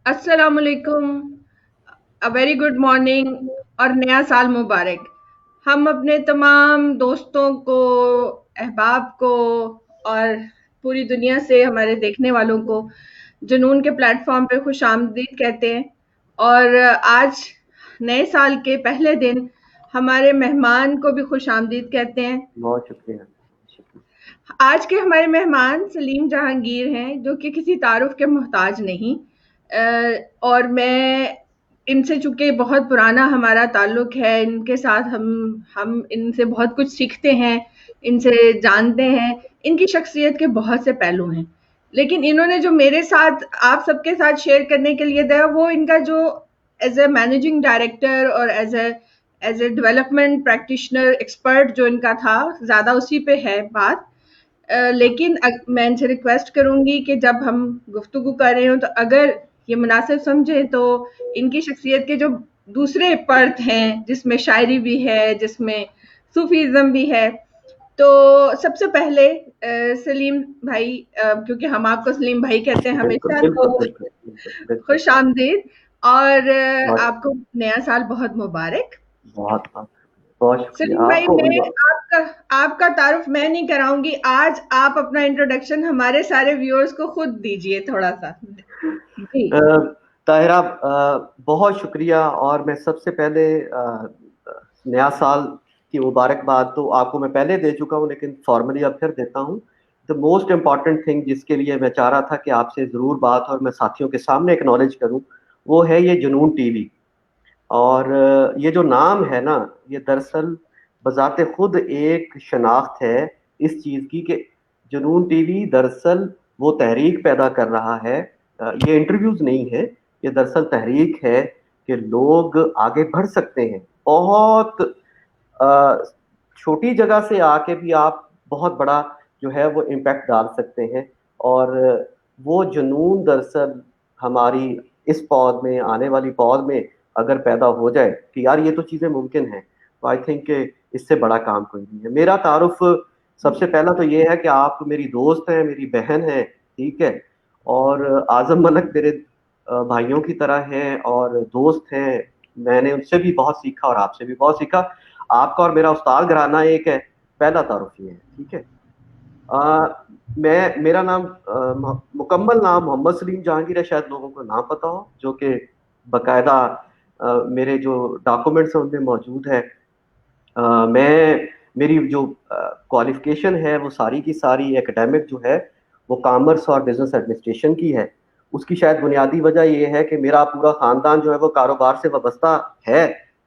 अस्सलाम वालेकुम, a very good morning और नया साल मुबारक। हम अपने तमाम दोस्तों को, अहबाब को और पूरी दुनिया से हमारे देखने वालों को जुनून के प्लेटफॉर्म पे खुश आमदीद कहते हैं। और आज नए साल के पहले दिन हमारे मेहमान को भी खुश आमदीद कहते हैं। बहुत शुक्रिया, शुक्रिया। आज के हमारे मेहमान सलीम जहांगीर हैं, जो कि किसी तारुफ के मोहताज नहीं। और मैं इनसे, चूंकि बहुत पुराना हमारा ताल्लुक है, इनके साथ हम इनसे बहुत कुछ सीखते हैं, इनसे जानते हैं। इनकी शख्सियत के बहुत से पहलू हैं, लेकिन इन्होंने जो मेरे साथ, आप सबके साथ शेयर करने के लिए दिया, वो इनका जो एज ए मैनेजिंग डायरेक्टर और as a development practitioner expert जो इनका था, ज़्यादा उसी पे है बात। लेकिन मैं इनसे रिक्वेस्ट करूंगी कि जब हम गुफ्तगू कर रहे हो तो अगर ये मुनासिब समझे तो इनकी शख्सियत के जो दूसरे पर्थ हैं, जिसमें शायरी भी है, जिसमें सूफीज़्म भी है, तो सबसे पहले सलीम भाई, क्योंकि हम आपको सलीम भाई कहते हैं बिल्कुल, हमेशा, बिल्कुल, तो बिल्कुल, बिल्कुल, बिल्कुल। खुश आमदीद। और बहुत आपको नया साल बहुत मुबारक। बहुत बहुत बहुत शुक्रिया सलीम भाई, आपको भी। मैं आपका आपका तारुफ मैं नहीं कराऊंगी। आज आप अपना इंट्रोडक्शन हमारे सारे व्यूअर्स को खुद दीजिए थोड़ा सा। जी। अ, ताहिरा, बहुत शुक्रिया। और मैं सबसे पहले नया साल की मुबारकबाद तो आपको मैं पहले दे चुका हूँ, लेकिन फॉर्मली अब फिर देता हूँ। द मोस्ट इम्पॉर्टेंट थिंग जिसके लिए मैं चाह रहा था कि आपसे ज़रूर बात और मैं साथियों के सामने एक्नॉलेज करूँ, वो है ये जुनून टीवी। और ये जो नाम है ना, ये दरअसल बजाते खुद एक शनाख्त है इस चीज़ की कि जुनून टीवी दरअसल वो तहरीक पैदा कर रहा है। ये इंटरव्यूज नहीं है, ये दरअसल तहरीक है कि लोग आगे बढ़ सकते हैं। बहुत अ, छोटी जगह से आके भी आप बहुत बड़ा जो है वो इम्पैक्ट डाल सकते हैं। और वो जुनून दरअसल हमारी इस पौध में, आने वाली पौध में अगर पैदा हो जाए कि यार ये तो चीज़ें मुमकिन हैं, तो आई थिंक इससे बड़ा काम कोई नहीं है। मेरा तारुफ सबसे पहला तो ये है कि आप मेरी दोस्त हैं, मेरी बहन है, ठीक है। और आजम मलक मेरे भाइयों की तरह हैं और दोस्त हैं। मैंने उनसे भी बहुत सीखा और आपसे भी बहुत सीखा। आपका और मेरा उस्ताद घराना एक है, पहला तारुफ ये है, ठीक है। आ, मेरा नाम, मुकम्मल नाम मोहम्मद सलीम जहांगीर है, शायद लोगों को नाम पता हो, जो कि बकायदा मेरे जो डॉक्यूमेंट्स हैं उनमें मौजूद है। मैं, मेरी जो क्वालिफिकेशन है वो सारी की सारी एकेडमिक जो है वो कॉमर्स और बिजनेस एडमिनिस्ट्रेशन की है। उसकी शायद बुनियादी वजह ये है कि मेरा पूरा खानदान जो है वो कारोबार से वाबस्ता है।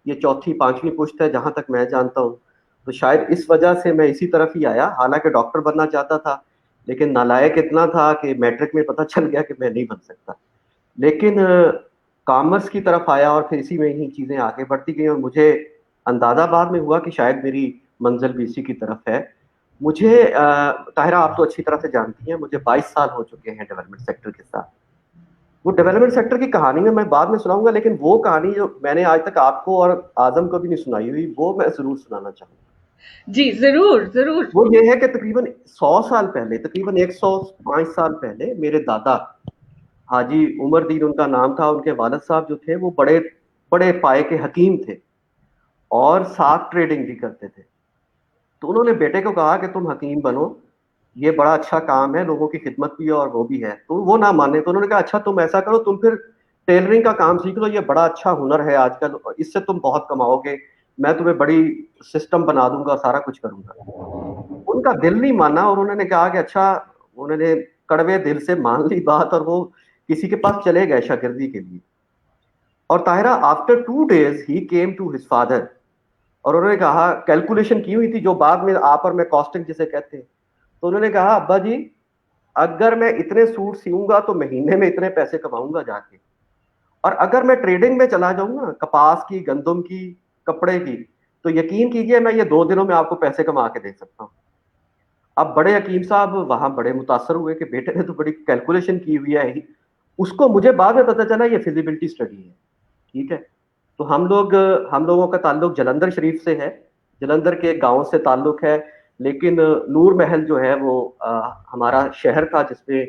ये चौथी पांचवी पुश्त है जहां तक मैं जानता हूँ। तो शायद इस वजह से मैं इसी तरफ ही आया, हालांकि डॉक्टर बनना चाहता था, लेकिन नालायक इतना था कि मैट्रिक में पता चल गया कि मैं नहीं बन सकता। लेकिन कॉमर्स की तरफ आया और फिर इसी में ही चीज़ें आगे बढ़ती गई और मुझे अंदाजा बाद में हुआ कि शायद मेरी मंजिल भी इसी की तरफ है। मुझे ताहिरा, आप तो अच्छी तरह से जानती हैं, मुझे 22 साल हो चुके हैं डेवलपमेंट सेक्टर के साथ। वो डेवलपमेंट सेक्टर की कहानी में मैं बाद में सुनाऊंगा, लेकिन वो कहानी जो मैंने आज तक आपको और आजम को भी नहीं सुनाई हुई, वो मैं जरूर सुनाना चाहूंगा। जी, जरूर जरूर। वो ये है कि तकरीबन 100 साल पहले, तकरीबन 105 साल पहले, मेरे दादा हाजी उमर दीन उनका नाम था, उनके वालिद साहब जो थे वो बड़े बड़े पाए के हकीम थे और साथ ट्रेडिंग भी करते थे। तो उन्होंने बेटे को कहा कि तुम हकीम बनो, ये बड़ा अच्छा काम है, लोगों की खिदमत भी है और वो भी है। तो वो ना माने, तो उन्होंने कहा अच्छा तुम ऐसा करो, तुम फिर टेलरिंग का काम सीख लो, ये बड़ा अच्छा हुनर है आजकल, इससे तुम बहुत कमाओगे, मैं तुम्हें बड़ी सिस्टम बना दूंगा, सारा कुछ करूंगा। उनका दिल नहीं माना और उन्होंने कहा कि अच्छा, उन्होंने कड़वे दिल से मान ली बात और वो किसी के पास चले गए शागिर्दी के लिए। और ताहिरा, आफ्टर 2 days ही केम टू हिज फादर और उन्होंने कहा, कैलकुलेशन की हुई थी जो बाद में आप और मैं कॉस्टिंग जिसे कहते हैं। तो उन्होंने कहा अब्बा जी, अगर मैं इतने सूट सीऊंगा तो महीने में इतने पैसे कमाऊंगा जाके, और अगर मैं ट्रेडिंग में चला जाऊंगा, कपास की, गंदम की, कपड़े की, तो यकीन कीजिए मैं ये 2 दिनों में आपको पैसे कमा के दे सकता हूँ। अब बड़े हकीम साहब वहां बड़े मुतासर हुए कि बेटे ने तो बड़ी कैलकुलेशन की हुई है ही। उसको मुझे बाद में पता चला ये फिजिबिलिटी स्टडी है, ठीक है। तो हम लोगों का ताल्लुक जलंधर शरीफ से है, जलंधर के गांव से ताल्लुक है। लेकिन नूर महल जो है वो हमारा शहर था जिसमें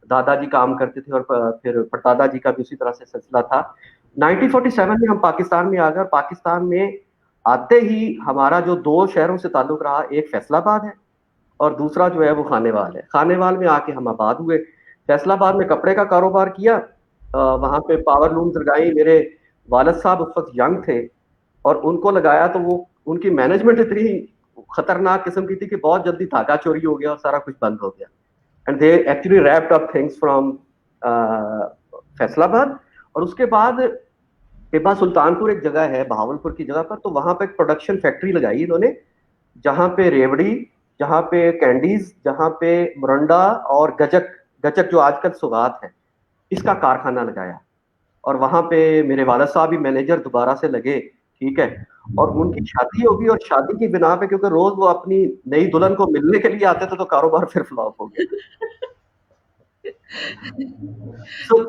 दादा जी काम करते थे और फिर परदादा जी का भी उसी तरह से सिलसिला था। 1947 में हम पाकिस्तान में आ गए, और पाकिस्तान में आते ही हमारा जो 2 शहरों से ताल्लुक रहा, एक फैसलाबाद है और दूसरा जो है वो खानेवाल है। खानेवाल में आके हम आबाद हुए। फैसलाबाद में कपड़े का कारोबार किया, वहाँ पे पावर लूम्स लगाई। मेरे वालिद साहब उस वक्त यंग थे और उनको लगाया तो वो उनकी मैनेजमेंट इतनी खतरनाक किस्म की थी कि बहुत जल्दी धागा चोरी हो गया और सारा कुछ बंद हो गया। And they actually wrapped up things from Faisalabad. और उसके बाद टिब्बा सुल्तानपुर एक जगह है बहावलपुर की जगह पर, तो वहां पे एक प्रोडक्शन फैक्ट्री लगाई इन्होंने, जहां पे रेवड़ी, जहां पे कैंडीज, जहां पे मुरंडा और गजक, गजक जो आजकल सौगात है, इसका कारखाना लगाया। और वहां पे मेरे वालिद साहब भी मैनेजर दोबारा से लगे, ठीक है। और उनकी शादी होगी, और शादी की बिना पे क्योंकि रोज वो अपनी नई दुल्हन को मिलने के लिए आते थे, तो कारोबार फिर फ्लॉप हो गया। तो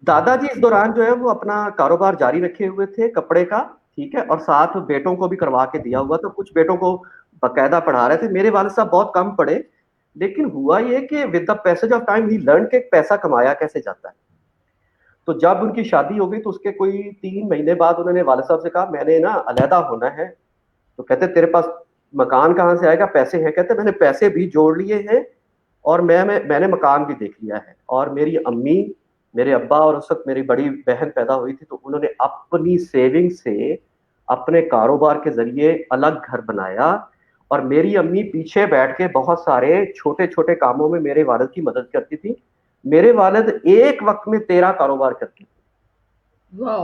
दादाजी इस दौरान जो है वो अपना कारोबार जारी रखे हुए थे कपड़े का, ठीक है, और साथ बेटों को भी करवा के दिया हुआ, तो कुछ बेटों को बकायदा पढ़ा रहे थे। मेरे वालिद साहब बहुत कम पढ़े, लेकिन हुआ ये कि with the passage of time he learn के पैसा कमाया कैसे जाता है। तो जब उनकी शादी हो गई तो उसके कोई 3 महीने बाद उन्होंने वालिद साहब से कहा मैंने ना अलहदा होना है। तो कहते तेरे पास मकान कहाँ से आएगा, पैसे हैं? कहते मैंने पैसे भी जोड़ लिए हैं और मैंने मकान भी देख लिया है। और मेरी अम्मी, मेरे अब्बा और उस वक्त मेरी बड़ी बहन पैदा हुई थी, तो उन्होंने अपनी सेविंग से अपने कारोबार के जरिए अलग घर बनाया। और मेरी अम्मी पीछे बैठ के बहुत सारे छोटे छोटे कामों में मेरे वालिद की मदद करती थी। मेरे वालिद एक वक्त में 13 कारोबार करते थे,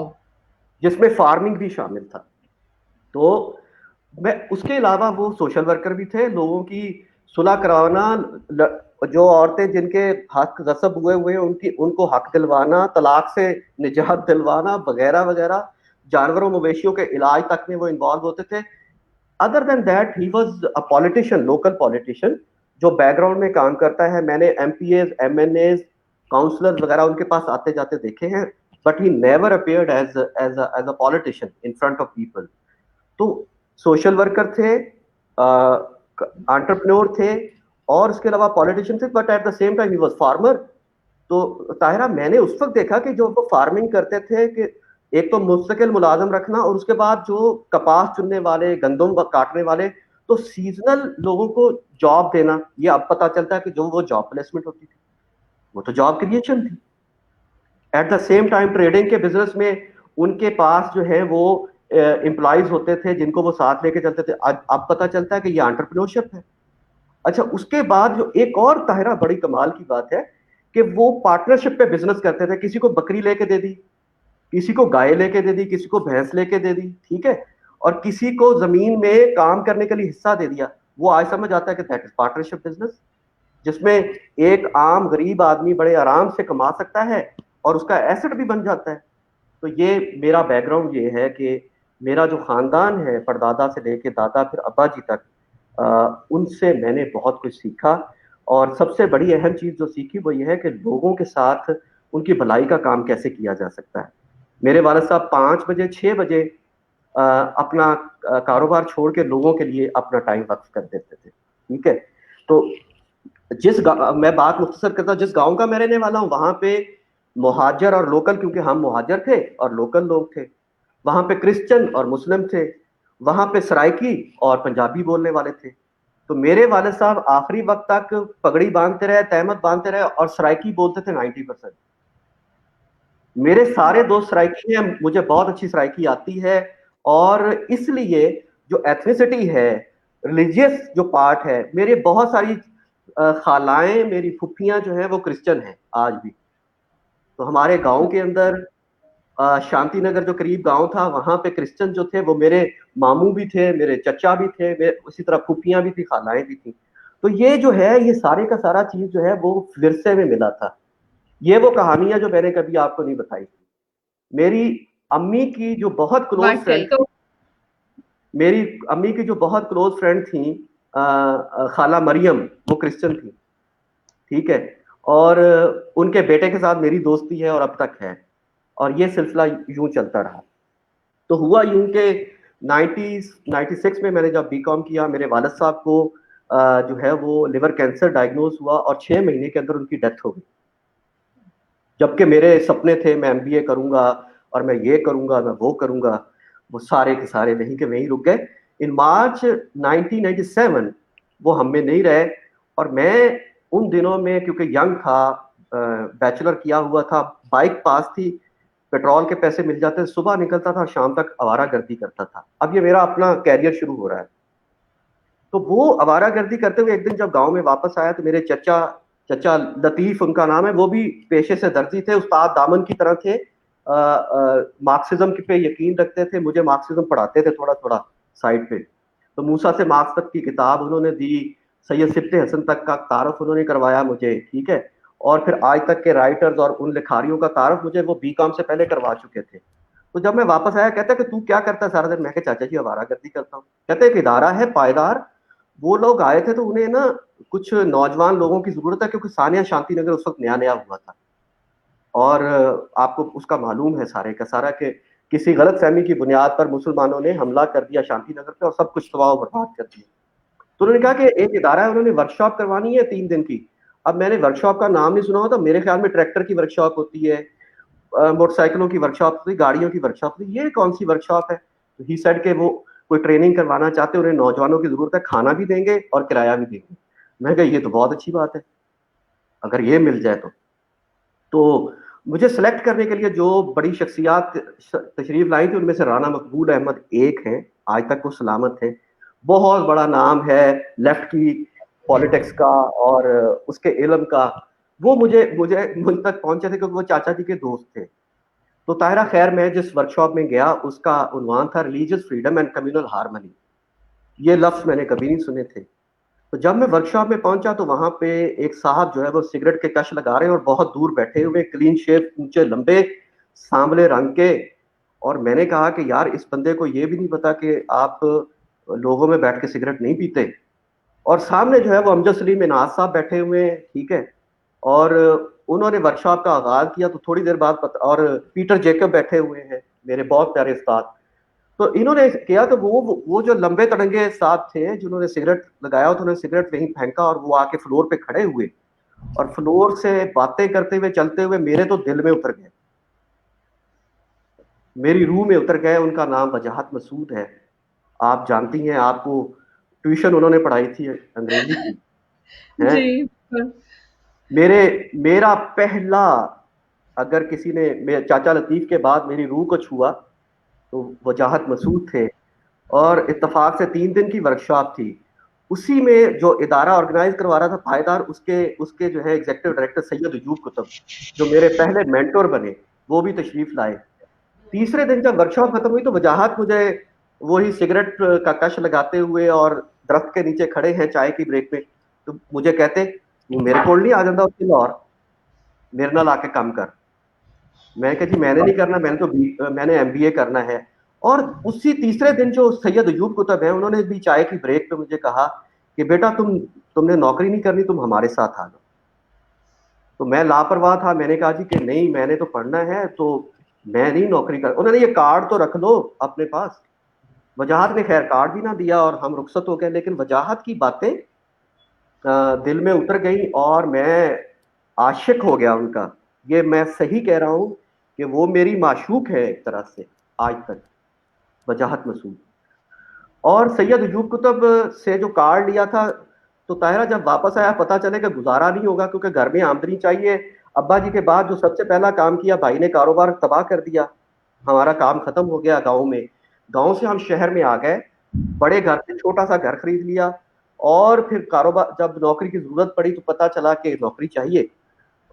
जिसमें फार्मिंग भी शामिल था। तो मैं उसके अलावा वो सोशल वर्कर भी थे, लोगों की सुलह करवाना, जो औरतें जिनके हक गसब हुए हुए उनको हक दिलवाना, तलाक से निजात दिलवाना वगैरह वगैरह, जानवरों मवेशियों के इलाज तक में वो इन्वॉल्व होते थे। Other than that he was a politician, local politician जो बैकग्राउंड में काम करता है। मैंने एमपीएज, एमएनएज, काउंसलर वगैरह उनके पास आते जाते देखे हैं, but he never appeared as a politician in front of people. तो सोशल वर्कर थे, एंटरप्रेन्योर थे, और इसके अलावा पॉलिटिशियन थे, but at the same time he was farmer. तो ताहिरा मैंने उस वक्त देखा कि जो वो फार्मिंग करते थे कि एक तो मुस्तकिल मुलाजम रखना, और उसके बाद जो कपास चुनने वाले, गंदम काटने वाले, तो सीजनल लोगों को जॉब देना। ये अब पता चलता है कि जो वो जॉब प्लेसमेंट होती थी वो तो जॉब क्रिएशन थी। Eight the same time trading के बिजनेस में उनके पास जो है वो एम्प्लॉइज होते थे जिनको वो साथ लेके चलते थे। अब पता चलता है कि ये एंटरप्रेन्योरशिप है। अच्छा, उसके बाद जो एक और ताहिरा बड़ी कमाल की बात है कि वो पार्टनरशिप पे बिजनेस करते थे। किसी को बकरी लेके दे दी, किसी को गाय लेके दे दी, किसी को भैंस लेके दे दी, ठीक है, और किसी को जमीन में काम करने के लिए हिस्सा दे दिया। वो आज समझ आता है कि दैट इज पार्टनरशिप बिजनेस, जिसमें एक आम गरीब आदमी बड़े आराम से कमा सकता है और उसका एसेट भी बन जाता है। तो ये मेरा बैकग्राउंड ये है कि मेरा जो खानदान है, परदादा से लेके दादा फिर अब्बा जी तक, उनसे मैंने बहुत कुछ सीखा। और सबसे बड़ी अहम चीज जो सीखी वो ये है कि लोगों के साथ उनकी भलाई का काम कैसे किया जा सकता है। मेरे वालिद साहब 5 बजे 6 बजे अपना कारोबार छोड़ के लोगों के लिए अपना टाइम वक्फ कर देते थे, ठीक है। तो मैं बात मुख्तसर करता, जिस गांव का मैं रहने वाला हूँ वहां पे मुहाजिर और लोकल, क्योंकि हम मुहाजिर थे और लोकल लोग थे, वहां पे क्रिश्चियन और मुस्लिम थे, वहां पे सराइकी और पंजाबी बोलने वाले थे। तो मेरे वालिद साहब आखिरी वक्त तक पगड़ी बांधते रहे, तहमत बांधते रहे और सराइकी बोलते थे 90%। मेरे सारे दोस्त सराइकी हैं, मुझे बहुत अच्छी सराइकी आती है। और इसलिए जो एथनिसिटी है, रिलीजियस जो पार्ट है, मेरे बहुत सारी खालाएं, मेरी फुफियां जो है वो क्रिश्चियन हैं आज भी। तो हमारे गांव के अंदर शांति नगर जो करीब गांव था, वहां पे क्रिश्चियन जो थे वो मेरे मामू भी थे, मेरे चचा भी थे, उसी तरह फुफियां भी थी, खालाएं भी थी। तो ये जो है, ये सारे का सारा चीज जो है वो विरसे में मिला था। ये वो कहानियां जो मैंने कभी आपको नहीं बताई थी। मेरी अम्मी की जो बहुत क्लोज फ्रेंड तो मेरी अम्मी की जो बहुत क्लोज फ्रेंड थी, खाला मरियम, वो क्रिश्चियन थी, ठीक है। और उनके बेटे के साथ मेरी दोस्ती है और अब तक है, और ये सिलसिला यूं चलता रहा। तो हुआ यूं कि 96 में मैंने जब बीकॉम किया, मेरे वालिद साहब को जो है वो लिवर कैंसर डायग्नोज हुआ और 6 महीने के अंदर उनकी डेथ हो गई। جبکہ میرے سپنے تھے میں MBA کروں گا اور میں یہ کروں گا میں وہ کروں گا، وہ سارے کے سارے نہیں کہ وہیں رک گئے. ان مارچ 1997 وہ ہم میں نہیں رہے. اور میں ان دنوں میں کیونکہ ینگ تھا، بیچلر کیا ہوا تھا، بائک پاس تھی، پیٹرول کے پیسے مل جاتے، صبح نکلتا تھا شام تک آوارہ گردی کرتا تھا. اب یہ میرا اپنا کیریئر شروع ہو رہا ہے. تو وہ آوارہ گردی کرتے ہوئے ایک دن جب گاؤں میں واپس آیا تو میرے چچا لطیف ان کا نام ہے، وہ بھی پیشے سے درزی تھے، استاد دامن کی طرح تھے، مارکسزم پہ یقین رکھتے تھے، مجھے مارکسزم پڑھاتے تھے تھوڑا تھوڑا سائڈ پہ. تو موسیٰ سے مارکس تک کی کتاب انہوں نے دی، سید سبط حسن تک کا تعارف انہوں نے کروایا مجھے، ٹھیک ہے. اور پھر آج تک کے رائٹرز اور ان لکھاریوں کا تعارف مجھے وہ BCom سے پہلے کروا چکے تھے. تو جب میں واپس آیا کہتا کہ تو کیا کرتا ہے سارا دن؟ میں کہ چاچا جی آوارہ گردی کرتا ہوں. کہتے ایک ادارہ ہے پائیدار، وہ لوگ آئے تھے تو انہیں نا کچھ نوجوان لوگوں کی ضرورت ہے، کیونکہ ثانیہ شانتی نگر اس وقت نیا نیا ہوا تھا. اور آپ کو اس کا معلوم ہے سارے کا سارا کہ کسی غلط فہمی کی بنیاد پر مسلمانوں نے حملہ کر دیا شانتی نگر پہ اور سب کچھ تباہ و برباد کر دیا. تو انہوں نے کہا کہ ایک ادارہ ہے، انہوں نے ورکشاپ کروانی ہے 3 دن کی. اب میں نے ورکشاپ کا نام نہیں سنا ہوتا، میرے خیال میں ٹریکٹر کی ورکشاپ ہوتی ہے، موٹر سائیکلوں کی ورکشاپ ہوتی ہے، گاڑیوں کی ورکشاپ ہوتی ہے، یہ کون سی ورکشاپ ہے؟ تو ہی سیڈ کہ وہ کوئی ٹریننگ کروانا چاہتے ہیں، انہیں نوجوانوں کی ضرورت ہے، کھانا بھی دیں گے اور کرایہ بھی دیں گے. میں کہا یہ تو بہت اچھی بات ہے اگر یہ مل جائے تو مجھے سلیکٹ کرنے کے لیے جو بڑی شخصیات تشریف لائی تھی ان میں سے رانا مقبول احمد ایک ہیں، آج تک وہ سلامت ہیں، بہت بڑا نام ہے لیفٹ کی پالیٹکس کا اور اس کے علم کا. وہ مجھے مجھ تک پہنچے تھے کیونکہ وہ چاچا جی کے دوست تھے. تو طاہرہ خیر میں جس ورکشاپ میں گیا اس کا عنوان تھا religious freedom and communal harmony. یہ لفظ میں نے کبھی نہیں سنے تھے. تو جب میں ورکشاپ میں پہنچا تو وہاں پہ ایک صاحب جو ہے وہ سگریٹ کے کش لگا رہے ہیں اور بہت دور بیٹھے ہوئے، کلین شیپ، اونچے لمبے سانولے رنگ کے. اور میں نے کہا کہ یار اس بندے کو یہ بھی نہیں پتا کہ آپ لوگوں میں بیٹھ کے سگریٹ نہیں پیتے. اور سامنے جو ہے وہ امجد سلیم اناز صاحب بیٹھے ہوئے ہیں، ٹھیک ہے. اور انہوں نے ورکشاپ کا آغاز کیا تو تھوڑی دیر بعد اور پیٹر جیکب بیٹھے ہوئے ہیں، میرے بہت پیارے استاد. تو انہوں نے کیا تو وہ جو لمبے تڑنگے صاحب تھے جنہوں نے سگریٹ لگایا تو انہوں نے سگریٹ وہیں پھینکا اور وہ آ کے فلور پہ کھڑے ہوئے اور فلور سے باتیں کرتے ہوئے چلتے ہوئے میرے تو دل میں اتر گئے، میری روح میں اتر گئے. ان کا نام وجاہت مسعود ہے، آپ جانتی ہیں، آپ کو ٹیوشن انہوں نے پڑھائی تھی انگریزی کی ہیں. جی میرا پہلا، اگر کسی نے چاچا لطیف کے بعد میری روح کو چھوا تو وجاہت مسعود تھے. اور اتفاق سے 3 دن کی ورکشاپ تھی. اسی میں جو ادارہ آرگنائز کروا رہا تھا پائیدار، اس کے جو ہے ایگزیکٹو ڈائریکٹر سید ایوب کتب جو میرے پہلے مینٹور بنے وہ بھی تشریف لائے. تیسرے دن جب ورکشاپ ختم ہوئی تو وجاہت مجھے وہی سگریٹ کا کش لگاتے ہوئے اور درخت کے نیچے کھڑے ہیں چائے کی بریک میں، تو مجھے کہتے میرے کول نہیں آ جاتا اس اور میرے نال آ کے کام کر. میں کہ جی میں نے نہیں کرنا، میں نے MBA کرنا ہے. اور اسی تیسرے دن جو سید ایوب کتب ہیں انہوں نے بھی چائے کی بریک پہ مجھے کہا کہ بیٹا تم نے نوکری نہیں کرنی، تم ہمارے ساتھ آ جاؤ. تو میں لاپرواہ تھا، میں نے کہا جی کہ نہیں میں نے تو پڑھنا ہے، تو میں نہیں نوکری کر. انہوں نے یہ کارڈ تو رکھ لو اپنے پاس. وجاہت نے خیر کارڈ بھی نہ دیا اور ہم رخصت ہو گئے. لیکن وجاہت کی باتیں دل میں اتر گئی اور میں عاشق ہو گیا ان کا. یہ میں صحیح کہہ رہا ہوں کہ وہ میری معشوق ہے ایک طرح سے آج تک، وجاہت مسعود. اور سید ایوب کتب سے جو کارڈ لیا تھا تو طاہرہ جب واپس آیا پتہ چلے کہ گزارا نہیں ہوگا کیونکہ گھر میں آمدنی چاہیے. ابا جی کے بعد جو سب سے پہلا کام کیا بھائی نے کاروبار تباہ کر دیا، ہمارا کام ختم ہو گیا گاؤں میں. گاؤں سے ہم شہر میں آ گئے، بڑے گھر سے چھوٹا سا گھر خرید لیا. اور پھر کاروبار جب نوکری کی ضرورت پڑی تو پتہ چلا کہ نوکری چاہیے.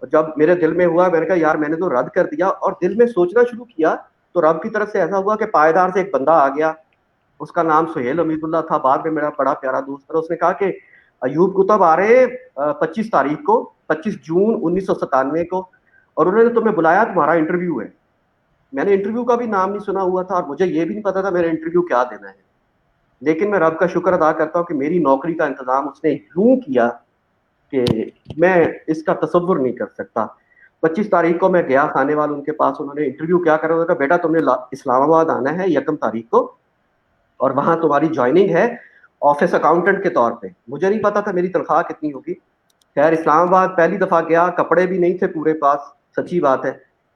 اور جب میرے دل میں ہوا میں نے کہا یار میں نے تو رد کر دیا. اور دل میں سوچنا شروع کیا تو رب کی طرف سے ایسا ہوا کہ پائیدار سے ایک بندہ آ گیا، اس کا نام سہیل امید اللہ تھا، بعد میں میرا بڑا پیارا دوست تھا. اس نے کہا کہ ایوب کتب آ رہے 25 تاریخ کو، 25 جون 1997 کو، اور انہوں نے تمہیں بلایا، تمہارا انٹرویو ہے. میں نے انٹرویو کا بھی نام نہیں سنا ہوا تھا اور مجھے یہ بھی نہیں پتا تھا میرا انٹرویو کیا دینا ہے. لیکن میں رب کا شکر ادا کرتا ہوں کہ میری نوکری کا انتظام اس نے یوں کیا کہ میں اس کا تصور نہیں کر سکتا. 25 تاریخ کو میں گیا خانے وال ان کے پاس، انہوں نے انٹرویو کیا کرا ہوگا، بیٹا تم نے اسلام آباد آنا ہے 1 تاریخ کو اور وہاں تمہاری جوائننگ ہے آفس اکاؤنٹنٹ کے طور پہ. مجھے نہیں پتا تھا میری تنخواہ کتنی ہوگی. خیر اسلام آباد پہلی دفعہ گیا، کپڑے بھی نہیں تھے پورے پاس، سچی بات ہے.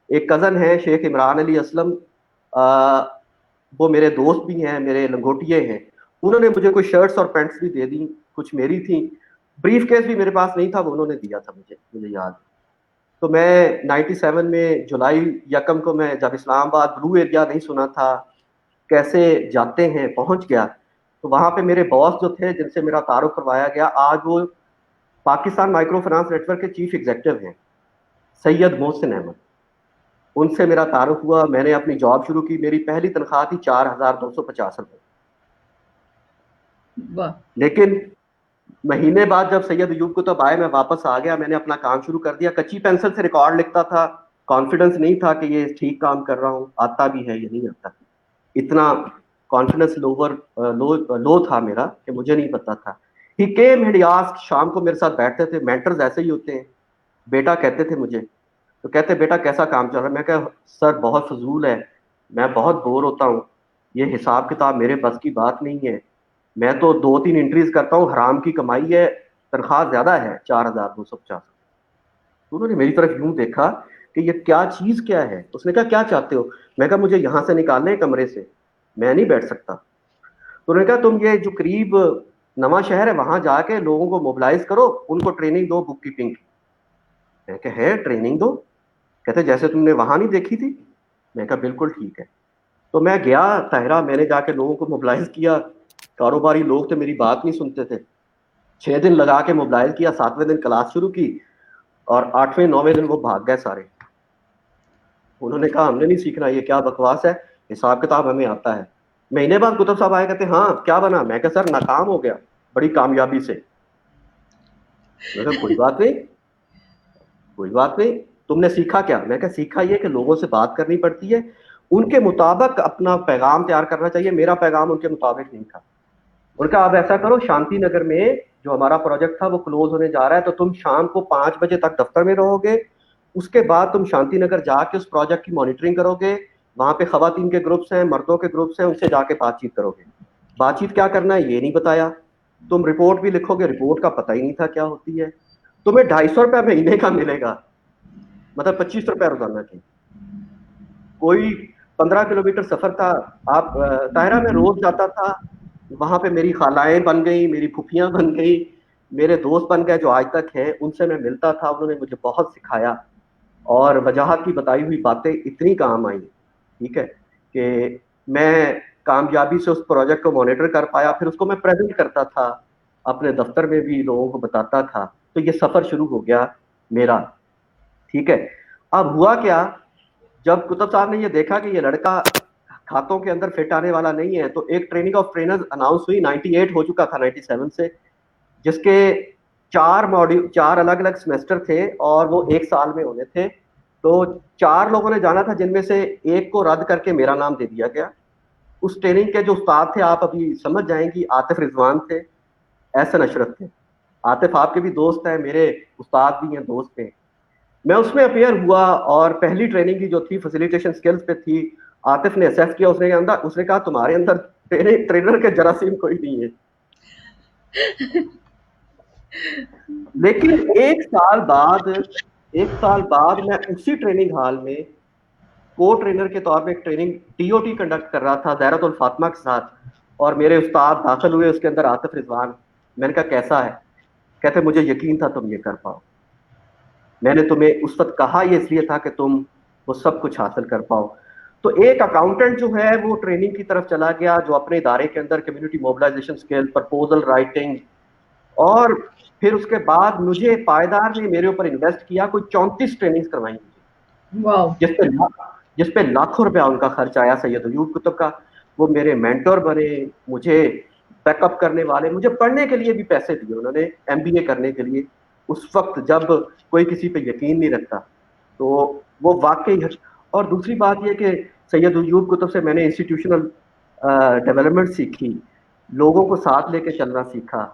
ایک کزن ہے شیخ عمران علی اسلم, وہ میرے دوست بھی ہیں, میرے لنگوٹیے ہیں. انہوں نے مجھے کوئی شرٹس اور پینٹس بھی دے دی, کچھ میری تھیں. بریف کیس بھی میرے پاس نہیں تھا, وہ انہوں نے دیا تھا مجھے یاد. تو میں 97 میں جولائی 1 کو میں جب اسلام آباد بلو ایریا نہیں سنا تھا کیسے جاتے ہیں پہنچ گیا, تو وہاں پہ میرے باس جو تھے جن سے میرا تعارف کروایا گیا, آج وہ Pakistan micro finance network کے چیف ایگزیکٹو ہیں, سید محسن احمد. ان سے میرا تعارف ہوا, میں نے اپنی جاب شروع کی. میری پہلی تنخواہ تھی 4,250 روپے. لیکن مہینے بعد جب سید ایوب کتب آئے, میں واپس آ گیا, میں نے اپنا کام شروع کر دیا. کچی پینسل سے ریکارڈ لکھتا تھا, کانفیڈنس نہیں تھا کہ یہ ٹھیک کام کر رہا ہوں, آتا بھی ہے یا نہیں آتا. اتنا کانفیڈنس لو تھا میرا کہ مجھے نہیں پتا تھا. ہی کیم اینڈ آسکڈ, شام کو میرے ساتھ بیٹھتے تھے, مینٹرز ایسے ہی ہوتے ہیں, بیٹا کہتے تھے مجھے, تو کہتے بیٹا کیسا کام چل رہا ہے. میں کہا سر بہت فضول ہے, میں بہت بور ہوتا ہوں, یہ حساب کتاب میرے بس کی بات نہیں ہے, میں تو 2-3 انٹریز کرتا ہوں, حرام کی کمائی ہے, تنخواہ زیادہ ہے 4,250. انہوں نے میری طرف یوں دیکھا کہ یہ کیا چیز کیا ہے. اس نے کہا کیا چاہتے ہو. میں کہا مجھے یہاں سے نکالنا ہے کمرے سے, میں نہیں بیٹھ سکتا. تو انہوں نے کہا تم یہ جو قریب نواں شہر ہے وہاں جا کے لوگوں کو موبلائز کرو, ان کو ٹریننگ دو بک کیپنگ کی. میں کہ ہے ٹریننگ دو, کہتے جیسے تم نے وہاں نہیں دیکھی تھی. میں کہا بالکل ٹھیک ہے. تو میں گیا طاہرہ, میں نے جا کے لوگوں کو موبلائز کیا. کاروباری لوگ تھے, میری بات نہیں سنتے تھے. 6 دن لگا کے موبلائز کیا, 7ویں دن کلاس شروع کی, اور 8ویں 9ویں دن وہ بھاگ گئے سارے. انہوں نے کہا ہم نے نہیں سیکھنا, یہ کیا بکواس ہے, حساب کتاب ہمیں آتا ہے. مہینے بعد کتب صاحب آئے, کہتے ہاں کیا بنا. میں کہا سر ناکام ہو گیا بڑی کامیابی سے. میں کہا کوئی بات نہیں, کوئی بات نہیں, تم نے سیکھا کیا. میں کہا سیکھا یہ کہ لوگوں سے بات کرنی پڑتی ہے, ان کے مطابق اپنا پیغام تیار کرنا چاہیے. میرا پیغام ان کے مطابق نہیں تھا. ان کا اب ایسا کرو, شانتی نگر میں جو ہمارا پروجیکٹ تھا وہ کلوز ہونے جا رہا ہے, تو تم شام کو 5 بجے تک دفتر میں رہو گے. اس کے بعد تم شانتی نگر جا کے اس پروجیکٹ کی مانیٹرنگ کرو گے. وہاں پہ خواتین کے گروپس ہیں, مردوں کے گروپس ہیں, ان سے جا کے بات چیت کرو گے. بات چیت کیا کرنا ہے یہ نہیں بتایا. تم رپورٹ بھی لکھو گے, رپورٹ کا پتہ ہی نہیں تھا کیا ہوتی ہے. تمہیں 250 روپے مہینے کا ملے گا, مطلب 25 روپے روزانہ کی. کوئی 15 کلومیٹر سفر تھا. آپ طاہرہ میں روز جاتا تھا, وہاں پہ میری خالائیں بن گئی, میری پھوپھیاں بن گئی, میرے دوست بن گئے جو آج تک ہیں. ان سے میں ملتا تھا, انہوں نے مجھے بہت سکھایا, اور وجاہت کی بتائی ہوئی باتیں اتنی کام آئیں, ٹھیک ہے, کہ میں کامیابی سے اس پروجیکٹ کو مانیٹر کر پایا. پھر اس کو میں پریزنٹ کرتا تھا اپنے دفتر میں بھی, لوگوں کو بتاتا تھا. تو یہ سفر شروع ہو گیا میرا, ٹھیک ہے. اب ہوا کیا, جب کتب صاحب نے یہ دیکھا کہ یہ لڑکا کھاتوں کے اندر فٹ آنے والا نہیں ہے, تو ایک ٹریننگ آف ٹرینرز اناؤنس ہوئی. 98 ہو چکا تھا 97 سے, جس کے 4 الگ الگ سیمسٹر تھے, اور وہ 1 سال میں ہونے تھے. تو 4 لوگوں نے جانا تھا, جن میں سے ایک کو رد کر کے میرا نام دے دیا گیا. اس ٹریننگ کے جو استاد تھے آپ ابھی سمجھ جائیں گی, عاطف رضوان تھے, احسن اشرف تھے. عاطف آپ کے بھی دوست ہیں, میرے استاد بھی ہیں, دوست ہیں. میں اس میں اپیئر ہوا, اور پہلی ٹریننگ کی جو تھی فیسیلیٹیشن سکلز پہ تھی. عاطف نے اسیس کیا, اس نے کہا تمہارے اندر ٹرینر کے جراثیم کوئی نہیں ہے. لیکن 1 سال بعد میں اسی ٹریننگ ہال میں کو ٹرینر کے طور پہ ایک ٹریننگ TOT کنڈکٹ کر رہا تھا زہرت الفاطمہ کے ساتھ, اور میرے استاد داخل ہوئے اس کے اندر, عاطف رضوان. میں نے کہا کیسا ہے. کہتے مجھے یقین تھا تم یہ کر پاؤ. میں نے تمہیں اس وقت کہا یہ اس لیے تھا کہ تم وہ سب کچھ حاصل کر پاؤ. تو ایک اکاؤنٹنٹ جو ہے وہ ٹریننگ کی طرف چلا گیا, جو اپنے ادارے کے اندر community mobilization skill, proposal writing, اور پھر اس کے بعد مجھے پائیدار نے میرے اوپر انویسٹ کیا. کوئی 34 ٹریننگز کروائیں مجھے, جس پہ لاکھوں روپیہ ان کا خرچ آیا. سید ایوب کتب کا وہ میرے مینٹور بنے, مجھے بیک اپ کرنے والے, مجھے پڑھنے کے لیے بھی پیسے دیے انہوں نے, MBA کرنے کے لیے. اس وقت جب کوئی کسی پہ یقین نہیں رکھتا, تو وہ واقعی. اور دوسری بات یہ کہ سید ایوب کتب سے میں نے انسٹیٹیوشنل ڈیولپمنٹ سیکھی, لوگوں کو ساتھ لے کے چلنا سیکھا,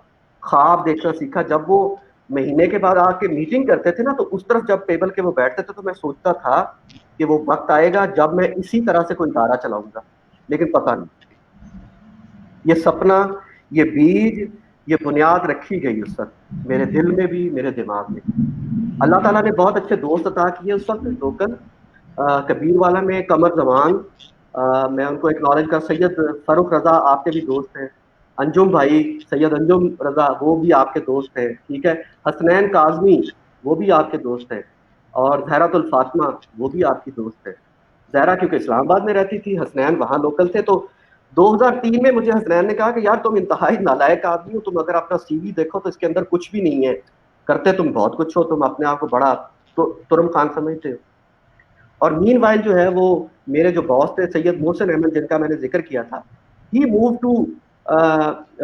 خواب دیکھنا سیکھا. جب وہ مہینے کے بعد آ کے میٹنگ کرتے تھے نا, تو اس طرف جب ٹیبل کے وہ بیٹھتے تھے, تو میں سوچتا تھا کہ وہ وقت آئے گا جب میں اسی طرح سے کوئی ادارہ چلاؤں گا. لیکن پتہ نہیں, یہ سپنا, یہ بیج, یہ بنیاد رکھی گئی اس وقت میرے دل میں بھی, میرے دماغ میں بھی. اللہ ताला ने बहुत अच्छे दोस्त अता किए उस वक्त लोकल कबीर वाला में कमर जमान, मैं उनको एक्नॉलेज कर, सैयद फरुख रजा आपके भी दोस्त हैं, अंजुम भाई सैयद अंजुम रजा वो भी आपके दोस्त हैं, ठीक है, हसनैन काजमी वो भी आपके दोस्त हैं, और जहरातुल फातिमा वो भी आपकी दोस्त है। जहरा क्योंकि इस्लामाबाद में रहती थी, हसनैन वहाँ लोकल थे, तो 2003 में मुझे हसनैन ने कहा कि यार तुम इंतहाई नालायक आदमी हो, तुम अगर अपना सीवी देखो तो इसके अंदर कुछ भी नहीं है, करते तुम बहुत कुछ हो, तुम अपने आप को बड़ा तो तुरम खान समझते हो। और मीनवाइल जो है वो मेरे जो बॉस थे सैयद मोहसिन अहमद जिनका मैंने जिक्र किया था, he move to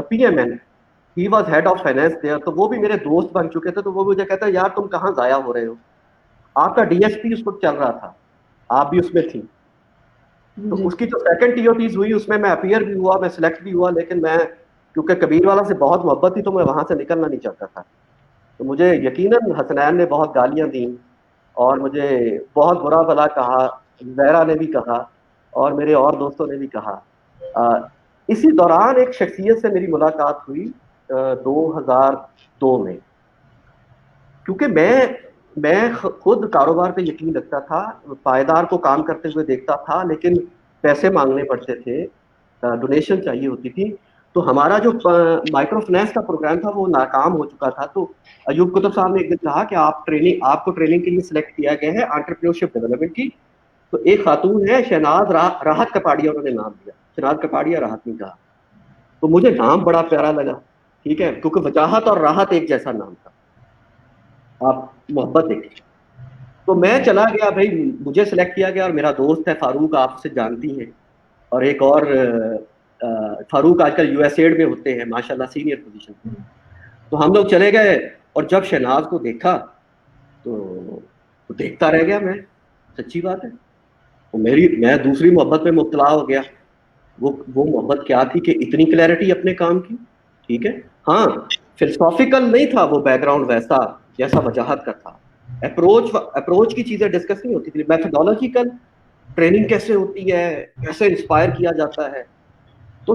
PMN, he was head of finance there, तो वो भी मेरे दोस्त बन चुके थे। तो वो मुझे कहता है यार तुम कहाँ जाया हो रहे हो, आपका डीएसपी उस वक्त चल रहा था, आप भी उसमें थी, तो उसकी जो सेकंड टीओटीज हुई उसमें मैं अपीयर भी हुआ, मैं सिलेक्ट भी हुआ, लेकिन मैं क्योंकि कबीर वाला से बहुत मोहब्बत थी तो मैं वहां से निकलना नहीं चाहता था। तो मुझे यकीनन हसनैन ने बहुत गालियां दी और मुझे बहुत बुरा भला कहा, जहरा ने भी कहा और मेरे और दोस्तों ने भी कहा। इसी दौरान एक शख्सियत से मेरी मुलाकात हुई 2002 में, क्योंकि मैं खुद कारोबार पे यकीन रखता था, पायदार को काम करते हुए देखता था, लेकिन पैसे मांगने पड़ते थे, डोनेशन चाहिए होती थी। तो हमारा जो माइक्रो फाइनेंस का प्रोग्राम था वो नाकाम हो चुका था। तो अयूब कुतुब साहब ने एक दिन कहा कि आपको ट्रेनिंग के लिए सिलेक्ट किया गया है एंटरप्रेन्योरशिप डेवलपमेंट की। तो एक खातून है शहनाज राहत कपाड़िया, उन्होंने नाम दिया, शहनाज कपाड़िया राहत नहीं कहा। तो मुझे नाम बड़ा प्यारा लगा, ठीक है, क्योंकि वजाहत और राहत एक जैसा नाम था, आप मोहब्बत देखिए। तो मैं चला गया भाई, मुझे सिलेक्ट किया गया और मेरा दोस्त है फारूक, आप उसे जानती हैं, और एक और फारूक आजकल यूएसएड में होते हैं माशाल्लाह सीनियर पोजीशन पे। तो हम लोग चले गए और जब शहनाज को देखा तो देखता रह गया मैं, सच्ची बात है। तो मैं दूसरी मोहब्बत में मुब्तला हो गया। वो मोहब्बत क्या थी कि इतनी क्लैरिटी अपने काम की, ठीक है, हाँ फिलोसॉफिकल नहीं था वो बैकग्राउंड वैसा जैसा वजाहत का था, अप्रोच की चीजें डिस्कस नहीं होती थी, मैथडोलॉजिकल ट्रेनिंग कैसे होती है, कैसे इंस्पायर किया जाता है। तो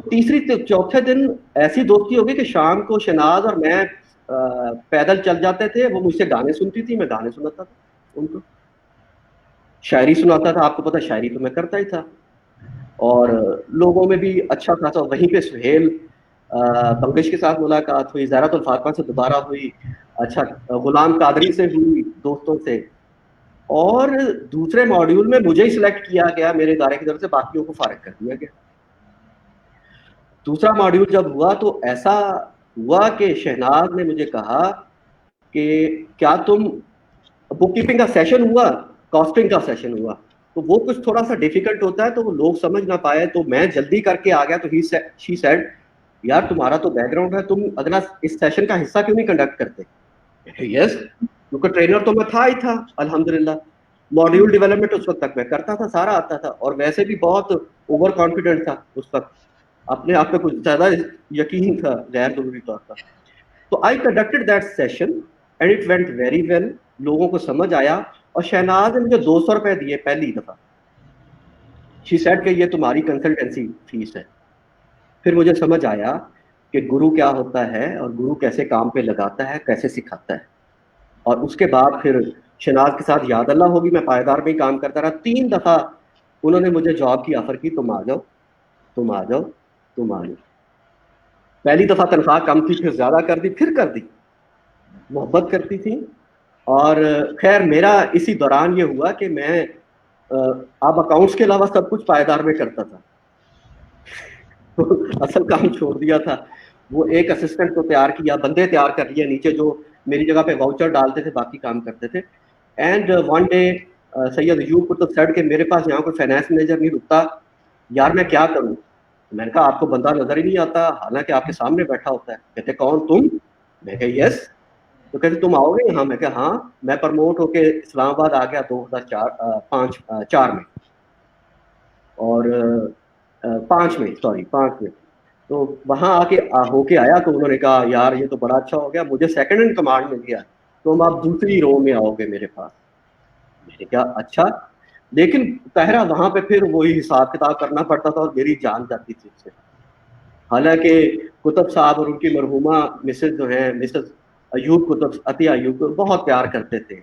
चौथे दिन ऐसी दोस्ती हो गई कि शाम को शहनाज और मैं पैदल चल जाते थे, वो मुझसे गाने सुनती थी, मैं गाने सुनाता था, उनको शायरी सुनाता था, आपको पता शायरी तो मैं करता ही था, और लोगों में भी अच्छा खासा। वहीं पे सुहेल पंकज के साथ मुलाकात हुई, ज़हरातुल फातिमा से दोबारा हुई, अच्छा गुलाम कादरी से हुई, दोस्तों से, और दूसरे मॉड्यूल में मुझे ही सिलेक्ट किया गया मेरे इदारे की तरफ से, बाकियों को फारिग कर दिया गया। दूसरा मॉड्यूल जब हुआ तो ऐसा हुआ कि शहनाज ने मुझे कहा कि क्या तुम, बुक कीपिंग का सेशन हुआ, कॉस्टिंग का सेशन हुआ, तो वो कुछ थोड़ा सा डिफिकल्ट होता है तो वो लोग समझ ना पाए, तो मैं जल्दी करके आ गया। तो शी सेड यार तुम्हारा तो बैकग्राउंड है, तुम अगला इस सेशन का हिस्सा क्यों नहीं कंडक्ट करते? यस, क्योंकि ट्रेनर तो मैं था ही था अल्हम्दुलिल्लाह, मॉड्यूल डेवलपमेंट उस वक्त तक मैं करता था, सारा आता था, और वैसे भी बहुत ओवर कॉन्फिडेंट था उस वक्त, अपने आप पे कुछ ज्यादा यकीन था गैर जरूरी तौर पर। तो I conducted that session and it went very well, लोगों को समझ आया, और शहनाज ने मुझे 200 रुपए दिए पहली दफा। शी सेड कि ये तुम्हारी कंसल्टेंसी फीस है। फिर मुझे समझ आया कि गुरु क्या होता है और गुरु कैसे काम पे लगाता है, कैसे सिखाता है। और उसके बाद फिर शहनाज के साथ याद अल्लाह होगी, मैं पायदार में ही काम करता रहा। 3 दफा उन्होंने मुझे जॉब की ऑफर की, तुम आ जाओ, तुम आ जाओ, तुम आ जाओ। पहली दफा तनख्वाह कम थी, फिर ज्यादा कर दी, फिर कर दी, मोहब्बत करती थी। और खैर मेरा इसी दौरान ये हुआ कि मैं अब अकाउंट्स के अलावा सब कुछ पायदार में करता था। तो असल काम छोड़ दिया था, वो एक असिस्टेंट को तैयार किया, बंदे तैयार कर लिए नीचे जो मेरी जगह पे वाउचर डालते थे, बाकी काम करते थे। And one day Syed Ayub Qutub said के मेरे पास यहाँ कोई फाइनेंस मैनेजर नहीं रुकता, यार मैं क्या करूँ? मैंने कहा आपको बंदा नजर ही नहीं आता, हालांकि आपके सामने बैठा होता है। कहते कौन, तुम? मैं कहा यस। तो कहते तुम आओगे यहाँ? मैं कहा हाँ। मैं प्रमोट होके इस्लामाबाद आ गया 2004 में, और 5 में, सॉरी 5 में। तो वहाँ आके होके आया तो उन्होंने कहा यार ये तो बड़ा अच्छा हो गया, मुझे सेकंड इन कमांड मिल गया, तो आप दूसरी रो में आओगे मेरे पास। मैंने कहा अच्छा, लेकिन पहरा वहां पे फिर वही हिसाब किताब करना पड़ता था और मेरी जान जाती थी उससे। हालांकि कुतुब साहब और उनकी मरहुमा मिसेज जो है, मिसेज अयूब कुतुब, अतिया अयूब को बहुत प्यार करते थे,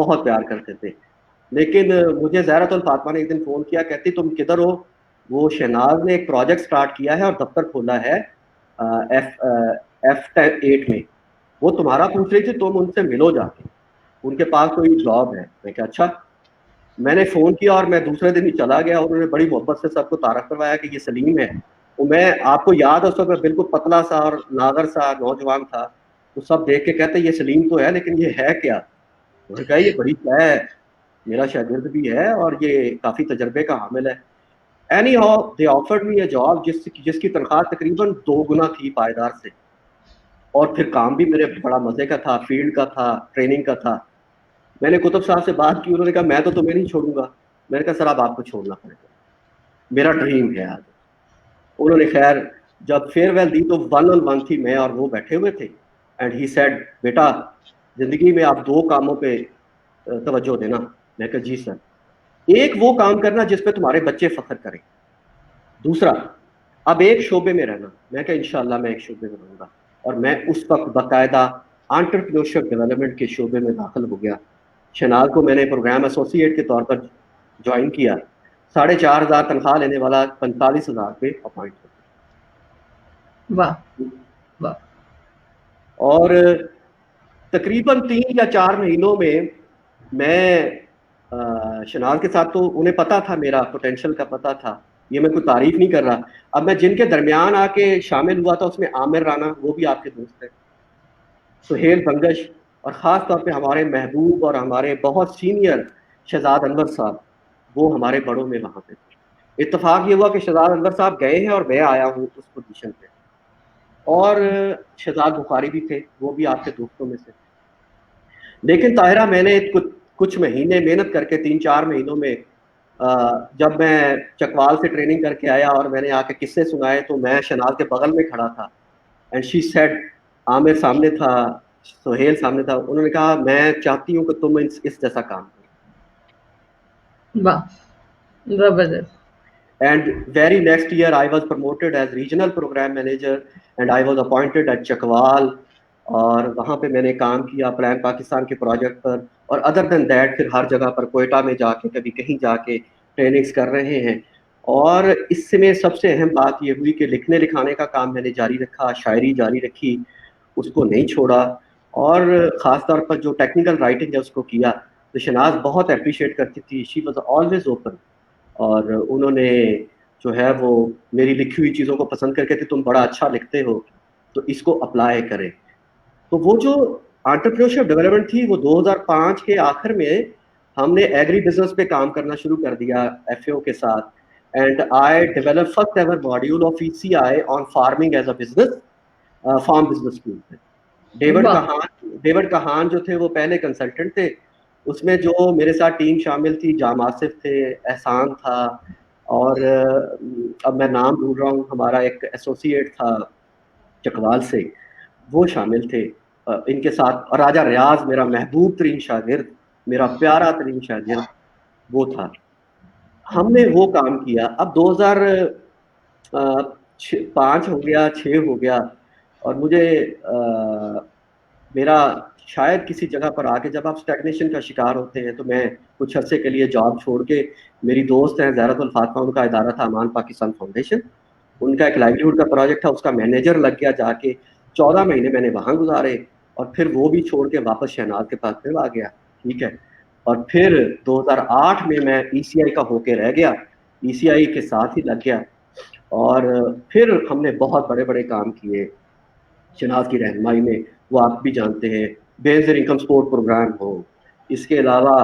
بہت پیار کرتے تھے. لیکن مجھے زہرۃ الفاطمہ نے ایک دن فون کیا, کہتی تم کدھر ہو؟ وہ شہناز نے ایک پروجیکٹ سٹارٹ کیا ہے اور دفتر کھولا ہے F8 میں, وہ تمہارا پوچھ رہی تھی, تم ان سے ملو جا کے, ان کے پاس کوئی جاب ہے. میں کہا اچھا. میں نے فون کیا اور میں دوسرے دن ہی چلا گیا, اور انہوں نے بڑی محبت سے سب کو تعارف کروایا کہ یہ سلیم ہے. تو میں, آپ کو یاد ہے اس وقت میں بالکل پتلا سا اور ناگر سا نوجوان تھا, تو سب دیکھ کے کہتے یہ سلیم تو ہے لیکن یہ ہے کیا؟ انہوں نے کہا یہ بڑی کیا ہے, میرا شاگرد بھی ہے اور یہ کافی تجربے کا حامل ہے. Any how they offered me a job جس کی تنخواہ تقریباً 2 گنا تھی پائیدار سے, اور پھر کام بھی میرے بڑا مزے کا تھا, فیلڈ کا تھا, ٹریننگ کا تھا. میں نے کتب صاحب سے بات کی, انہوں نے کہا میں تو تمہیں نہیں چھوڑوں گا. میں نے کہا سر اب آپ کو چھوڑنا پڑے گا, میرا ڈریم ہے آج. انہوں نے خیر جب فیئر ویل دی تو 1-on-1 تھی, میں اور وہ بیٹھے ہوئے تھے, اینڈ ہی سیڈ بیٹا زندگی میں آپ 2 کاموں پہ توجہ دینا. میں کہا جی سر. ایک وہ کام کرنا جس پہ تمہارے بچے فخر کریں, دوسرا اب ایک شعبے میں رہنا. میں کہا انشاءاللہ میں ایک شعبے میں رہوں گا, اور میں اس وقت باقاعدہ انٹرپرینیورشپ ڈیولپمنٹ کے شعبے میں داخل ہو گیا. شہناز کو میں نے پروگرام ایسوسیٹ کے طور پر جوائن کیا, 4,500 تنخواہ لینے والا 45,000 پہ اپوائنٹ ہو گیا. واہ واہ. اور تقریباً 3 یا 4 مہینوں میں شہناز کے ساتھ, تو انہیں پتا تھا میرا پوٹینشیل کا پتا تھا, یہ میں کوئی تعریف نہیں کر رہا. اب میں جن کے درمیان آ کے شامل ہوا تھا اس میں عامر رانا, وہ بھی آپ کے دوست ہیں, سہیل بنگش, اور خاص طور پہ ہمارے محبوب اور ہمارے بہت سینئر شہزاد انور صاحب, وہ ہمارے بڑوں میں وہاں پہ تھے. اتفاق یہ ہوا کہ شہزاد انور صاحب گئے ہیں اور میں آیا ہوں اس پوزیشن پہ, اور شہزاد بخاری بھی تھے, وہ بھی آپ کے دوستوں میں سے. لیکن طاہرہ میں نے کچھ مہینے محنت کر کے 3-4 مہینوں میں جب میں چکوال سے ٹریننگ کر کے آیا اور میں نے آ کے قصے سنائے, تو میں شہناز کے بغل میں کھڑا تھا, اینڈ شی سیڈ, عامر سامنے تھا, سہیل سامنے تھا, انہوں نے کہا میں چاہتی ہوں کہ تم اس جیسا کام کرو. واہ زبردست. And very next year I was promoted as regional program manager and I was appointed at Chakwal, اور وہاں پہ میں نے کام کیا پلان پاکستان کے پروجیکٹ پر. اور ادر دین دیٹ پھر ہر جگہ پر کوئٹہ میں جا کے, کبھی کہیں جا کے ٹریننگز کر رہے ہیں. اور اس میں سب سے اہم بات یہ ہوئی کہ لکھنے لکھانے کا کام میں نے جاری رکھا, شاعری جاری رکھی, اس کو نہیں چھوڑا. اور خاص طور پر جو ٹیکنیکل رائٹنگ ہے اس کو کیا, تو شہناز بہت اپریشیٹ کرتی تھی. شی واز آلویز اوپن, اور انہوں نے جو ہے وہ میری لکھی ہوئی چیزوں کو پسند کر کے کہ تم بڑا اچھا لکھتے ہو تو اس کو اپلائی کریں. تو وہ جو انٹرپرینیورشپ ڈیولپمنٹ تھی وہ 2005 کے آخر میں ہم نے ایگری بزنس پہ کام کرنا شروع کر دیا FAO کے ساتھ. And I develop first ever module of ECI on farming as a business, form business school پہ. ڈیوڈ کہان جو تھے وہ پہلے کنسلٹنٹ تھے. اس میں جو میرے ساتھ ٹیم شامل تھی, جام آصف تھے, احسان تھا, اور اب میں نام بھول رہا ہوں, ہمارا ایک ایسوسیٹ تھا چکوال سے, وہ شامل تھے ان کے ساتھ. اور راجہ ریاض میرا محبوب ترین شاگرد, میرا پیارا ترین شاگرد وہ تھا. ہم نے وہ کام کیا. اب 2005 ہو گیا, 6 ہو گیا, اور مجھے میرا شاید کسی جگہ پر آ کے جب آپ اسٹیگنیشن کا شکار ہوتے ہیں, تو میں کچھ عرصے کے لیے جاب چھوڑ کے, میری دوست ہیں زہرۃ الفاطمہ, ان کا ادارہ تھا امان پاکستان فاؤنڈیشن, ان کا ایک لائیولیہوڈ کا پروجیکٹ تھا, اس کا مینیجر لگ گیا جا کے. 14 مہینے میں نے وہاں گزارے, اور پھر وہ بھی چھوڑ کے واپس شہناز کے پاس پھر آ گیا. ٹھیک ہے. اور پھر 2008 میں ECI کا ہو کے رہ گیا, ECI کے ساتھ ہی لگ گیا. اور پھر ہم نے بہت بڑے بڑے کام کیے شہناز کی رہنمائی میں. وہ آپ بھی جانتے ہیں, بینظیر انکم سپورٹ پروگرام ہو, اس کے علاوہ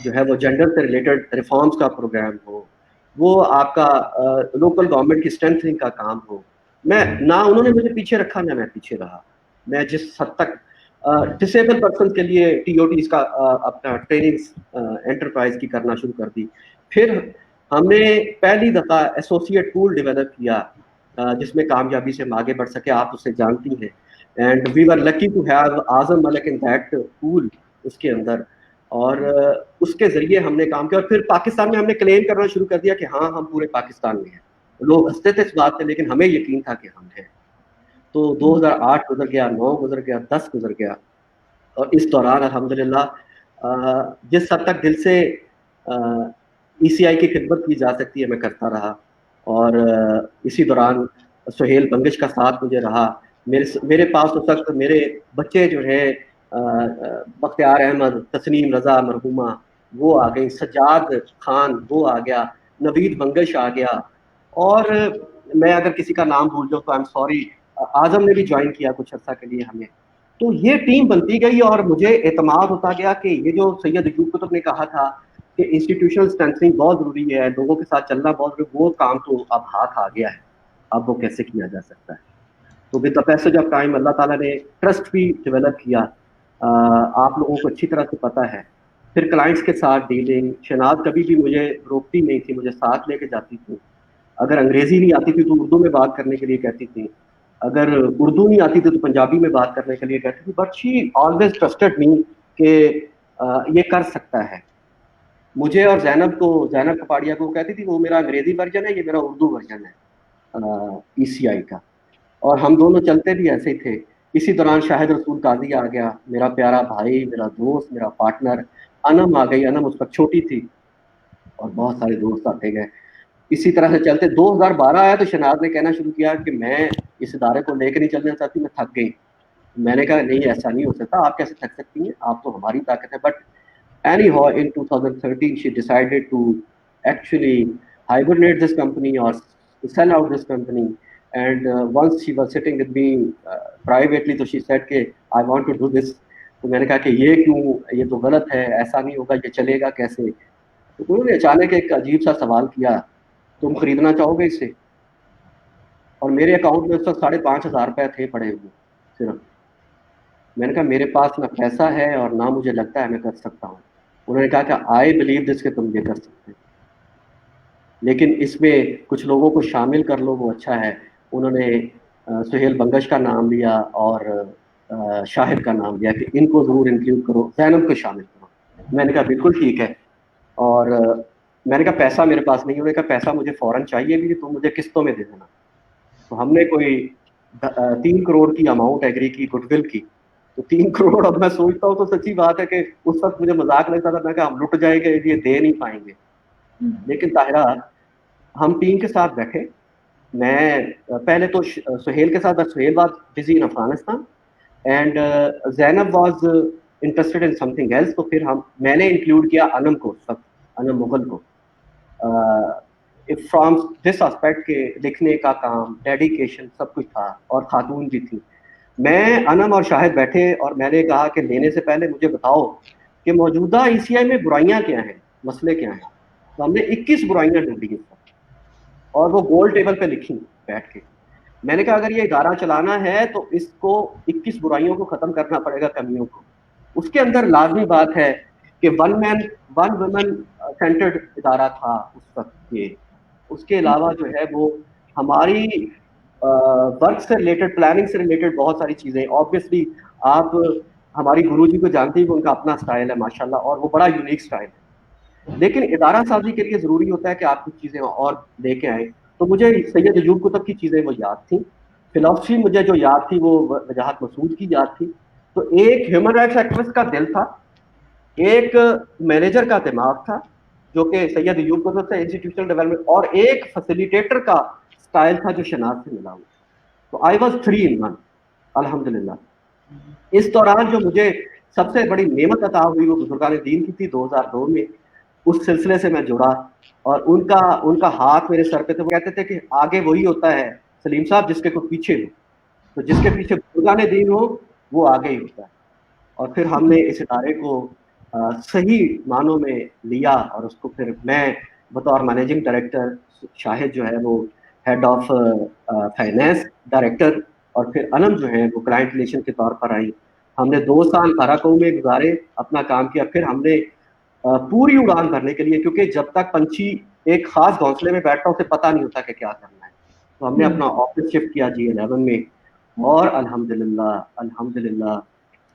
جو ہے وہ جینڈر سے ریلیٹڈ ریفارمز کا پروگرام ہو, وہ آپ کا لوکل گورنمنٹ کی اسٹرینتھنگ کا کام ہو. میں نہ انہوں نے مجھے پیچھے رکھا نہ میں پیچھے رہا. میں جس حد تک ڈسیبل پرسن کے لیے TOTs کا اپنا ٹریننگ انٹرپرائز کی کرنا شروع کر دی. پھر ہم نے پہلی دفعہ ایسوسیٹ پول ڈیولپ کیا جس میں کامیابی سے ہم آگے بڑھ سکے, آپ اسے جانتی ہیں. And we were lucky to have Azam Malik in that pool اس کے اندر, اور اس کے ذریعے ہم نے کام کیا. اور پھر پاکستان میں ہم نے کلیم کرنا شروع کر دیا کہ ہاں ہم پورے پاکستان میں ہیں. لوگ ہنستے تھے اس بات پہ, لیکن ہمیں یقین تھا کہ ہم ہیں. تو 2008 گزر گیا, 9 گزر گیا, 10 گزر گیا, اور اس دوران الحمدللہ जिस हद तक दिल से ECI की खिदमत की जा सकती है मैं करता रहा, और इसी दौरान सुहेल बंगश का साथ मुझे रहा। मेरे पास उस वक्त मेरे बच्चे जो है बख्तियार अहमद, तस्नीम रजा मरहूमा वो आ गई, सज्जाद खान वो आ गया, नवीद बंगश आ गया, और मैं अगर किसी का नाम भूल जाऊँ तो आई एम सॉरी, आजम ने भी ज्वाइन किया कुछ अर्सा के लिए हमें। तो ये टीम बनती गई और मुझे एतमाद होता गया कि ये जो सैयद अयूब कुतुब ने कहा था कि इंस्टीट्यूशनल स्ट्रेंथनिंग बहुत ज़रूरी है, लोगों के साथ चलना बहुत ज़रूरी, वो काम तो अब हाथ आ गया है, अब वो कैसे किया जा सकता है। तो with the passage of time अल्लाह ताला ने ट्रस्ट भी डेवलप किया, आप लोगों को अच्छी तरह से पता है। फिर क्लाइंट्स के साथ डीलिंग, शनाज कभी भी मुझे रोकती नहीं थी, मुझे साथ लेके जाती थी। अगर अंग्रेजी नहीं आती थी तो उर्दू में बात करने के लिए कहती थी, अगर उर्दू नहीं आती थी तो पंजाबी में बात करने के लिए कहती थी, but she always trusted me कि ये कर सकता है। मुझे और जैनब कपाड़िया को कहती थी वो मेरा अंग्रेजी वर्जन है, ये मेरा उर्दू वर्जन है ECI का, और हम दोनों चलते भी ऐसे ही थे। इसी दौरान शाहिद रसूल काजी आ गया, मेरा प्यारा भाई, मेरा दोस्त, मेरा पार्टनर। अनम आ गई, अनम उस वक्त छोटी थी, और बहुत सारे दोस्त आते गए। इसी तरह से चलते 2012 आया तो शनाज ने कहना शुरू किया कि मैं इस इदारे को लेकर नहीं चलना चाहती, मैं थक गई। मैंने कहा नहीं, ऐसा नहीं हो सकता, आप कैसे थक सकती हैं, आप तो हमारी ताकत है। But anyhow in 2013 she decided to actually hibernate this company or sell out this company, and once she was sitting with me privately, तो she said कि I want to do this। तो मैंने कहा कि ये क्यों, ये तो गलत है, ऐसा नहीं होगा, ये चलेगा कैसे। तो उन्होंने अचानक एक अजीब सा सवाल किया, तुम खरीदना चाहोगे इसे? और मेरे अकाउंट में उस वक्त 5,500 रुपये थे पड़े हुए सिर्फ। मैंने कहा मेरे पास ना पैसा है और ना मुझे लगता है मैं कर सकता हूँ। उन्होंने कहा कि आई बिलीव दिस कि तुम ये कर सकते हो, लेकिन इसमें कुछ लोगों को शामिल कर लो, वो अच्छा है। उन्होंने सुहेल बंगश का नाम लिया और शाहिद का नाम लिया कि इनको ज़रूर इंक्लूड करो, जैनब को शामिल करो। मैंने कहा बिल्कुल ठीक है, और मैंने कहा पैसा मेरे पास नहीं। उन्होंने कहा पैसा मुझे फ़ौरन चाहिए भी, तो मुझे किस्तों में दे देना। तो हमने कोई 3 करोड़ की अमाउंट एग्री की गुडविल की। तो 3 करोड़, अब मैं सोचता हूँ तो सच्ची बात है कि उस वक्त मुझे मजाक लगता था, मैं कहा हम लुट जाएंगे, ये दे नहीं पाएंगे। लेकिन ताहिरा, हम टीम के साथ बैठे, मैं पहले तो सुहेल के साथ, but Suhail was busy in Afghanistan and Zainab was interested in something else. तो फिर मैंने इंक्लूड किया अनम को, सब अनम मुगल को, फ्रॉम दिस एस्पेक्ट के लिखने का काम, डेडिकेशन सब कुछ था, और खातून भी थी। मैं, अनम और शाहिद बैठे और मैंने कहा कि लेने से पहले मुझे बताओ कि मौजूदा ECI में बुराइयां क्या हैं, मसले क्या हैं। तो हमने 21 बुराइयां ढूंढी इस पर, और वो गोल टेबल पे लिखी बैठ के। मैंने कहा अगर ये इदारा चलाना है तो इसको 21 बुराइयों को खत्म करना पड़ेगा, कमियों को। उसके अंदर लाजमी बात है कि one man one women centred इदारा था उस वक्त ये। उसके अलावा जो है वो हमारी वर्क से रिलेटेड, प्लानिंग से रिलेटेड बहुत सारी चीज़ें। ऑब्वियसली आप हमारी गुरुजी को जानते ही, उनका अपना स्टाइल है माशाल्लाह, और वो बड़ा यूनिक स्टाइल है। लेकिन इदारा साजी के लिए ज़रूरी होता है कि आप कुछ चीज़ें और लेके आए। तो मुझे सैयद अयूब कुतुब की चीज़ें वो याद थी, फिलॉसफी मुझे जो याद थी वो वजाहत मसूद की याद थी। तो एक ह्यूमन राइट्स एक्टिविस्ट का दिल था, एक मैनेजर का दिमाग था जो कि सैयद अयूब कुतुब से इंस्टीट्यूशनल डेवलपमेंट, और एक फैसिलिटेटर का स्टाइल था जो शनाज से मिला हुआ। तो आई वॉज 3 in 1 अल्हम्दुलिल्लाह। इस दौरान जो मुझे सबसे बड़ी नेमत अता हुई वो बुजुर्गान दीन की थी 2002 में। उस सिलसिले से मैं जुड़ा, और उनका हाथ मेरे सर पे थे। वो कहते थे कि आगे वही होता है सलीम साहब जिसके को पीछे हो, तो जिसके पीछे बुजुर्गान दीन हो वो आगे ही होता है। और फिर हमने इस इदारे को सही मानों में लिया, और उसको फिर मैं बतौर मैनेजिंग डायरेक्टर, शाहिद जो है वो हेड ऑफ फाइनेंस डायरेक्टर, और फिर अनम जो है वो क्लाइंट रिलेशन के तौर पर आई। हमने 2 साल काराको में गुजारे, अपना काम किया। फिर हमने पूरी उड़ान भरने के लिए, क्योंकि जब तक पंछी एक खास घोंसले में बैठता उसे पता नहीं होता कि क्या करना है, तो हमने अपना ऑफिस शिफ्ट किया G11 में। और अल्हम्दुलिल्लाह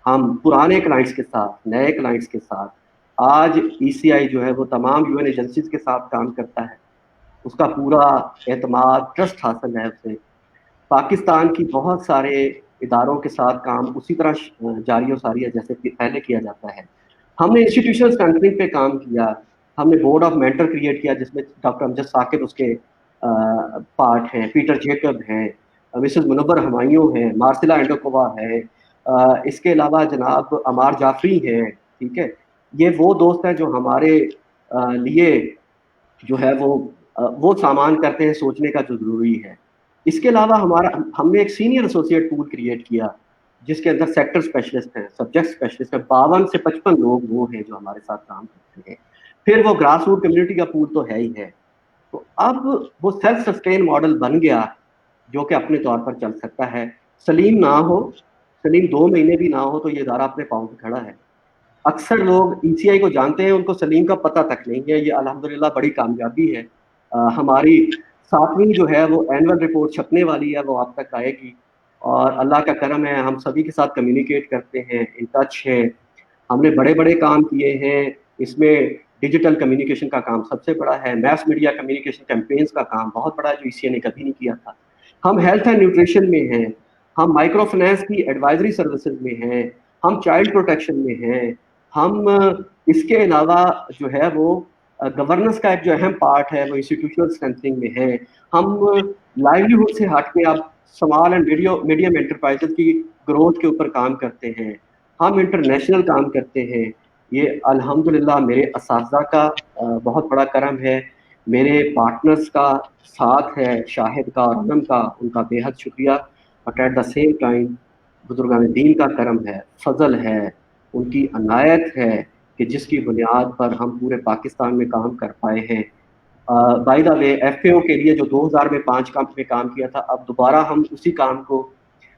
हम पुराने क्लाइंट्स के साथ, नए क्लाइंट्स के साथ, आज ECI जो है वो तमाम UN एजेंसीज के साथ काम करता है। उसका पूरा एतमाद, ट्रस्ट हासिल है उसे। पाकिस्तान की बहुत सारे इदारों के साथ काम उसी तरह जारी और सारी है जैसे कि पहले किया जाता है। हमने इंस्टीट्यूशनल स्ट्रेंथनिंग पे काम किया, हमने बोर्ड ऑफ मेंटर क्रिएट किया जिसमें डॉक्टर अमजद साकिब उसके पार्ट हैं, पीटर जेकब हैं, मिसेस मुनव्वर हुमायूं हैं, मार्सिला एंडोकोवा है, इसके अलावा जनाब अमार जाफरी हैं, ठीक है। ये वो दोस्त हैं जो हमारे लिए जो है वो सामान करते हैं सोचने का जो ज़रूरी है। इसके अलावा हमने एक सीनियर एसोसिएट पूल क्रिएट किया जिसके अंदर सेक्टर स्पेशलिस्ट हैं, सब्जेक्ट स्पेशलिस्ट हैं, 52 से 55 लोग वो हैं जो हमारे साथ काम करते हैं। फिर वो ग्रास रूट कम्युनिटी का पूल तो है ही है। तो अब वो सेल्फ सस्टेन मॉडल बन गया जो कि अपने तौर पर चल सकता है। सलीम ना हो, सलीम 2 महीने भी ना हो तो ये इदारा अपने पाँव पे खड़ा है। अक्सर लोग ईसीआई को जानते हैं, उनको सलीम का पता तक नहीं है। ये अल्हम्दुलिल्लाह बड़ी कामयाबी है। हमारी 7वीं जो है वो एनुअल रिपोर्ट छपने वाली है, वो आप तक आएगी और अल्लाह का करम है, हम सभी के साथ कम्युनिकेट करते हैं, इन टच है। हमने बड़े बड़े काम किए हैं, इसमें डिजिटल कम्युनिकेशन का काम सबसे बड़ा है, मैस मीडिया कम्युनिकेशन कैंपेन्स का काम बहुत बड़ा है जो ईसीआई ने कभी नहीं किया था। हम हेल्थ एंड न्यूट्रिशन में हैं, हम माइक्रो फाइनेंस की एडवाइजरी सर्विसेज में हैं, हम चाइल्ड प्रोटेक्शन में हैं, हम इसके अलावा जो है वो गवर्नेंस का एक जो अहम पार्ट है वो इंस्टीट्यूशनल स्ट्रेंथनिंग में है। हम लाइवलीहुड से हट के अब स्मॉल एंड मीडियम एंटरप्राइजेस की ग्रोथ के ऊपर काम करते हैं, हम इंटरनेशनल काम करते हैं। ये अल्हम्दुलिल्लाह मेरे असातिज़ा का बहुत बड़ा करम है, मेरे पार्टनर्स का साथ है, शाहिद का और अनम का, उनका बेहद शुक्रिया। But at the same time बुजुर्गान दीन का करम है, फजल है, उनकी अनायत है कि जिसकी बुनियाद पर हम पूरे पाकिस्तान में काम कर पाए हैं। बाय द वे एफएओ के लिए जो 2000 में 5 काम में काम किया था, अब दोबारा हम उसी काम को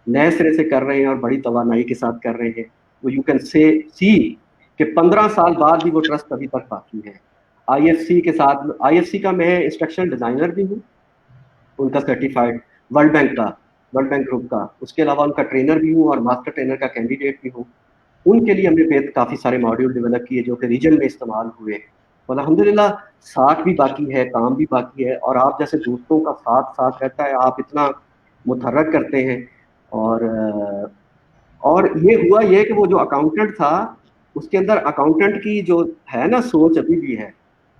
नए सिरे से कर रहे हैं और बड़ी तवानाई के साथ कर रहे हैं। वो यू कैन से सी कि 15 साल बाद भी वो ट्रस्ट अभी तक बाकी है। आईएफसी के साथ, आईएफसी का मैं इंस्ट्रक्शनल डिजाइनर भी हूँ, उनका सर्टिफाइड, वर्ल्ड बैंक का, वर्ल्ड बैंक ग्रुप का, उसके अलावा उनका ट्रेनर भी हूँ और मास्टर ट्रेनर का कैंडिडेट भी हूँ। उनके लिए हमने काफ़ी सारे मॉड्यूल डेवलप किए जो कि रीजन में इस्तेमाल हुए और अल्हम्दुलिल्लाह साथ भी बाकी है, काम भी बाकी है और आप जैसे दोस्तों का साथ साथ रहता है, आप इतना मुतहर्रक करते हैं। और ये हुआ ये कि वो जो अकाउंटेंट था उसके अंदर अकाउंटेंट की जो है ना सोच अभी भी है।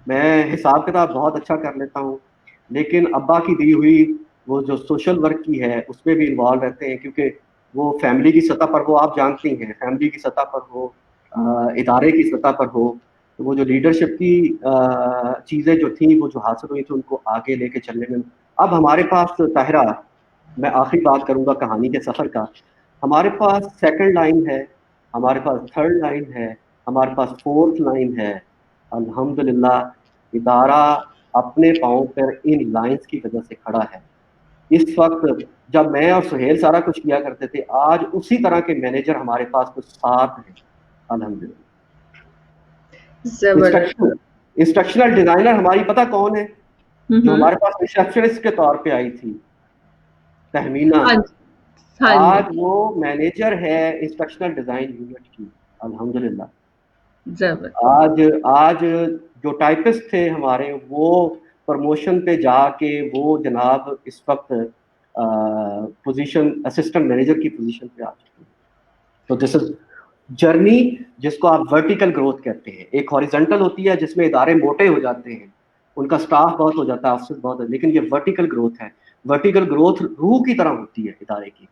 मैं हिसाब किताब बहुत अच्छा कर लेता हूँ, लेकिन अब्बा की दी हुई वो जो सोशल वर्क की है उसमें भी इन्वॉल्व रहते हैं, क्योंकि वो फैमिली की सतह पर, वो आप जानती हैं, फैमिली की सतह पर हो, इदारे की सतह पर हो, तो वो जो लीडरशिप की चीज़ें जो थी वो जो हासिल हुई थी उनको आगे लेके चलने में अब हमारे पास ताहिरा, मैं आखिरी बात करूंगा कहानी के सफ़र का। हमारे पास सेकंड लाइन है, हमारे पास थर्ड लाइन है, हमारे पास फोर्थ लाइन है। अल्हम्दुलिल्लाह इदारा अपने पाँव पर इन लाइंस की वजह से खड़ा है। इस वक्त जब मैं और सुहेल सारा कुछ किया करते थे, आज उसी तरह के मैनेजर हमारे पास कुछ साथ हैं अल्हम्दुलिल्लाह। इंस्ट्रक्शनल डिजाइनर हमारी पता कौन है, जो हमारे पास रिसेप्शनिस्ट के तौर पे आई थी, तहमीना। हाँ जी, हाँ आज जी, वो मैनेजर है इंस्ट्रक्शनल डिजाइन यूनिट की अल्हम्दुलिल्लाह। आज आज जो टाइपिस्ट थे हमारे वो प्रमोशन पे जाके वो जनाब इस वक्त पोजीशन असिस्टेंट मैनेजर की पोजीशन पे आ चुके हैं। तो दिस इज जर्नी जिसको आप वर्टिकल ग्रोथ कहते हैं। एक हॉरिजॉन्टल होती है जिसमें इदारे मोटे हो जाते हैं, उनका स्टाफ बहुत हो जाता है, ऑफिस बहुत है, लेकिन ये वर्टिकल ग्रोथ है। वर्टिकल ग्रोथ रूह की तरह होती है इदारे की।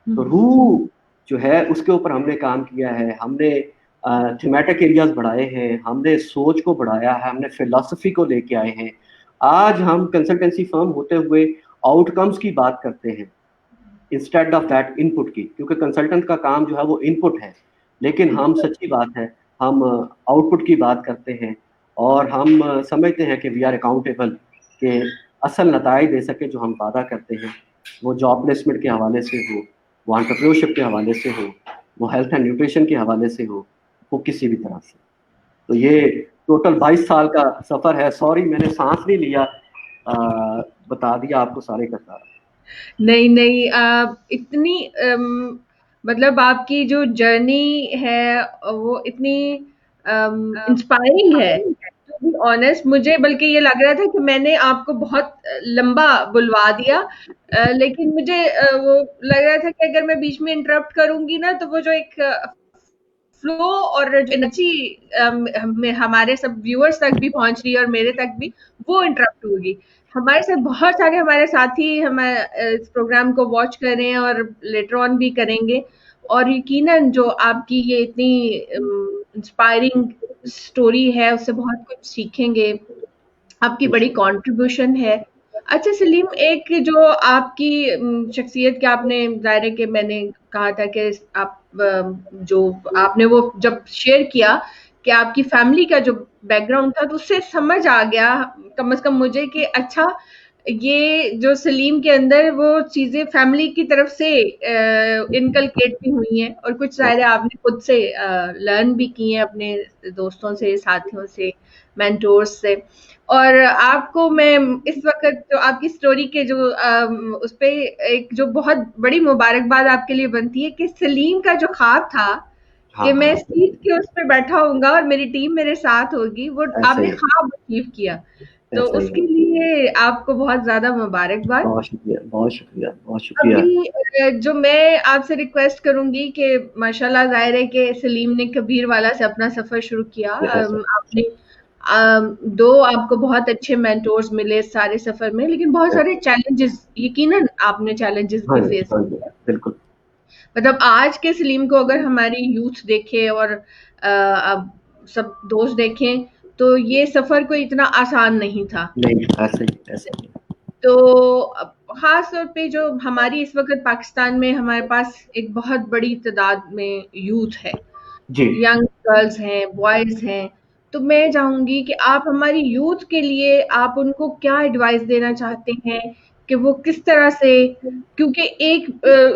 तो रूह जो है उसके ऊपर हमने काम किया है, हमने थीमेटिक एरियाज बढ़ाए हैं, हमने सोच को बढ़ाया है, हमने फिलॉसफी को लेके आए हैं। आज हम कंसल्टेंसी फर्म होते हुए आउटकम्स की बात करते हैं इंस्टेड ऑफ दैट इनपुट की, क्योंकि कंसल्टेंट का काम जो है वो इनपुट है, लेकिन हम सच्ची बात है हम आउटपुट की बात करते हैं और हम समझते हैं कि वी आर अकाउंटेबल, कि असल नताइज दे सके जो हम वादा करते हैं, वो जॉब प्लेसमेंट के हवाले से हो, वो एंटरप्रेन्योरशिप के हवाले से हो, वो हेल्थ एंड न्यूट्रिशन के हवाले से हो, वो किसी भी तरह से। तो ये टोटल 22 साल का सफ़र है। सॉरी मैंने सांस नहीं लिया, बता दिया आपको सारे का सारा। नहीं, नहीं, इतनी मतलब आपकी जो जर्नी है वो इतनी इंस्पायरिंग है। टू बी ऑनेस्ट मुझे बल्कि ये लग रहा था कि मैंने आपको बहुत लंबा बुलवा दिया, लेकिन मुझे वो लग रहा था कि अगर मैं बीच में इंटरप्ट करूँगी ना तो वो जो एक फ्लो और जो एनर्जी हमारे सब व्यूअर्स तक भी पहुंच रही है और मेरे तक भी, वो इंटरप्ट होगी। हमारे साथ बहुत सारे हमारे साथी हमारे इस प्रोग्राम को वॉच कर रहे हैं और लेटर ऑन भी करेंगे, और यकीनन जो आपकी ये इतनी इंस्पायरिंग स्टोरी है उससे बहुत कुछ सीखेंगे, आपकी बड़ी कंट्रीब्यूशन है। अच्छा सलीम, एक जो आपकी शख्सियत के आपने ज़ाहिर है कि मैंने कहा था कि आप जो आपने वो जब शेयर किया कि आपकी फैमिली का जो बैकग्राउंड था, तो उससे समझ आ गया कम से कम मुझे कि अच्छा, ये जो सलीम के अंदर वो चीज़ें फैमिली की तरफ से इनकलकेट भी हुई हैं, और कुछ ज़ाहिर है आपने खुद से लर्न भी की हैं अपने दोस्तों से, साथियों से, मेंटोर्स से। और आपको मैं इस वक़्त तो आपकी स्टोरी के जो उस पे एक जो बहुत बड़ी मुबारकबाद आपके लिए बनती है कि सलीम का जो ख्वाब था हाँ कि मैं हाँ, सीट के उस पे बैठा होऊँगा और मेरी टीम मेरे साथ होगी, वो ऐसा आपने ही है, ख्वाब अचीव किया। तो ऐसा ही है। उसके लिए आपको बहुत ज़्यादा मुबारकबाद। बहुत शुक्रिया, बहुत शुक्रिया, बहुत शुक्रिया। अभी जो मैं आपसे रिक्वेस्ट करूँगी कि माशाल्लाह ज़ाहिर है कि सलीम ने कबीर वाला से अपना सफ़र शुरू किया। यस सर, आपने 2 आपको बहुत अच्छे मेंटोर्स मिले इस सारे सफ़र में, लेकिन बहुत यस। सारे चैलेंजेस, यकीनन आपने चैलेंजेस हाँ भी जी, फेस हाँ जी, किए। बिल्कुल। मतलब आज के सलीम को अगर हमारी यूथ देखे और अब सब दोस्त देखें, तो ये सफ़र कोई इतना आसान नहीं था। नहीं, ऐसा ही, ऐसा ही। तो ख़ास तौर पे जो हमारी इस वक़्त पाकिस्तान में हमारे पास एक बहुत बड़ी तादाद में यूथ है, जी। यंग गर्ल्स हैं, बॉयज़ हैं। तो मैं चाहूँगी कि आप हमारी यूथ के लिए आप उनको क्या एडवाइस देना चाहते हैं कि वो किस तरह से, क्योंकि एक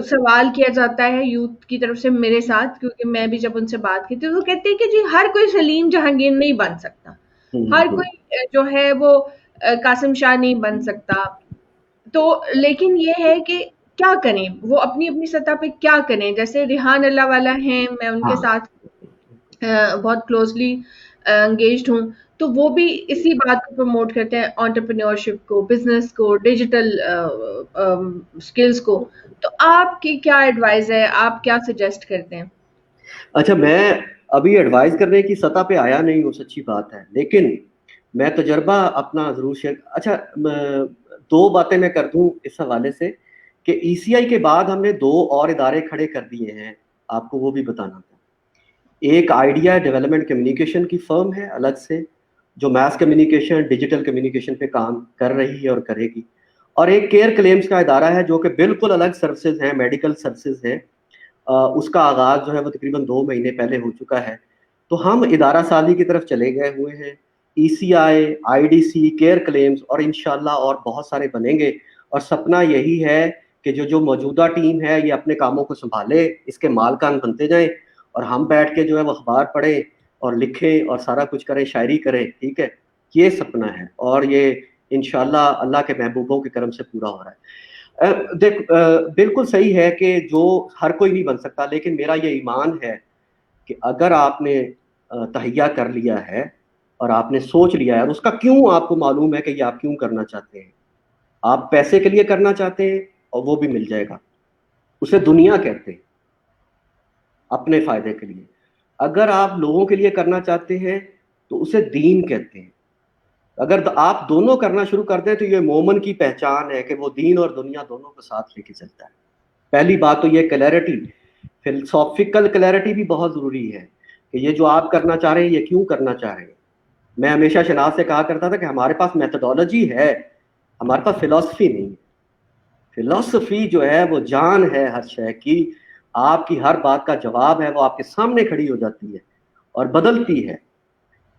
सवाल किया जाता है यूथ की तरफ से मेरे साथ, क्योंकि मैं भी जब उनसे बात की थी तो वो कहते हैं कि जी हर कोई सलीम जहांगीर नहीं बन सकता। हर हम्म। कोई जो है वो कासिम शाह नहीं बन सकता। तो लेकिन ये है कि क्या करें? वो अपनी-अपनी सतह पे क्या करें? जैसे रिहान अल्लाहवाला हैं, मैं उनके हाँ। साथ बहुत क्लोज़ली एंगेज्ड हूँ, तो वो भी इसी बात को प्रमोट करते हैं, एंटरप्रेन्योरशिप को, बिज़नेस को, डिजिटल स्किल्स को। तो आपकी क्या एडवाइस है? आप क्या सजेस्ट करते हैं? अच्छा, मैं अभी एडवाइस करने की सतह पे आया नहीं हूँ, सच्ची बात है, लेकिन मैं तजर्बा अपना ज़रूर शेयर। अच्छा, 2 बातें मैं कर दूँ इस हवाले से कि ईसीआई के बाद हमने 2 और इदारे खड़े कर दिए हैं, आपको वो भी बताना था। एक आइडिया डेवलपमेंट कम्युनिकेशन की फर्म है अलग से, जो मास कम्युनिकेशन, डिजिटल कम्युनिकेशन पे काम कर रही है और करेगी। और एक केयर क्लेम्स का इदारा है जो कि बिल्कुल अलग सर्विसेज हैं, मेडिकल सर्विसेज हैं। उसका आगाज़ जो है वो तकरीबन 2 महीने पहले हो चुका है। तो हम इदारा साज़ी की तरफ चले गए हुए हैं। ईसीआई, आईडीसी, केयर क्लेम्स और इंशाल्लाह और बहुत सारे बनेंगे। और सपना यही है कि जो मौजूदा टीम है ये अपने कामों को सँभाले, इसके मालकान बनते जाएँ और हम बैठ के जो है वो अखबार पढ़ें और लिखें और सारा कुछ करें, शायरी करें, ठीक है? ये सपना है और ये इंशाल्लाह अल्लाह के महबूबों के करम से पूरा हो रहा है। बिल्कुल सही है कि जो हर कोई नहीं बन सकता, लेकिन मेरा ये ईमान है कि अगर आपने तहैया कर लिया है और आपने सोच लिया है और उसका क्यों आपको मालूम है कि ये आप क्यों करना चाहते हैं। आप पैसे के लिए करना चाहते हैं और वो भी मिल जाएगा, उसे दुनिया कहते हैं, अपने फायदे के लिए। अगर आप लोगों के लिए करना चाहते हैं तो उसे दीन कहते हैं। अगर आप दोनों करना शुरू कर दें तो ये मोमन की पहचान है कि वो दीन और दुनिया दोनों को साथ लेके चलता है। पहली बात तो ये क्लैरिटी, फिलोसॉफिकल क्लैरिटी भी बहुत ज़रूरी है कि ये जो आप करना चाह रहे हैं ये क्यों करना चाह रहे हैं। मैं हमेशा शनाज से कहा करता था कि हमारे पास मेथडोलॉजी है, हमारे पास फिलॉसफी नहीं है। फिलॉसफी जो है वो जान है हर शय की, आपकी हर बात का जवाब है, वो आपके सामने खड़ी हो जाती है और बदलती है।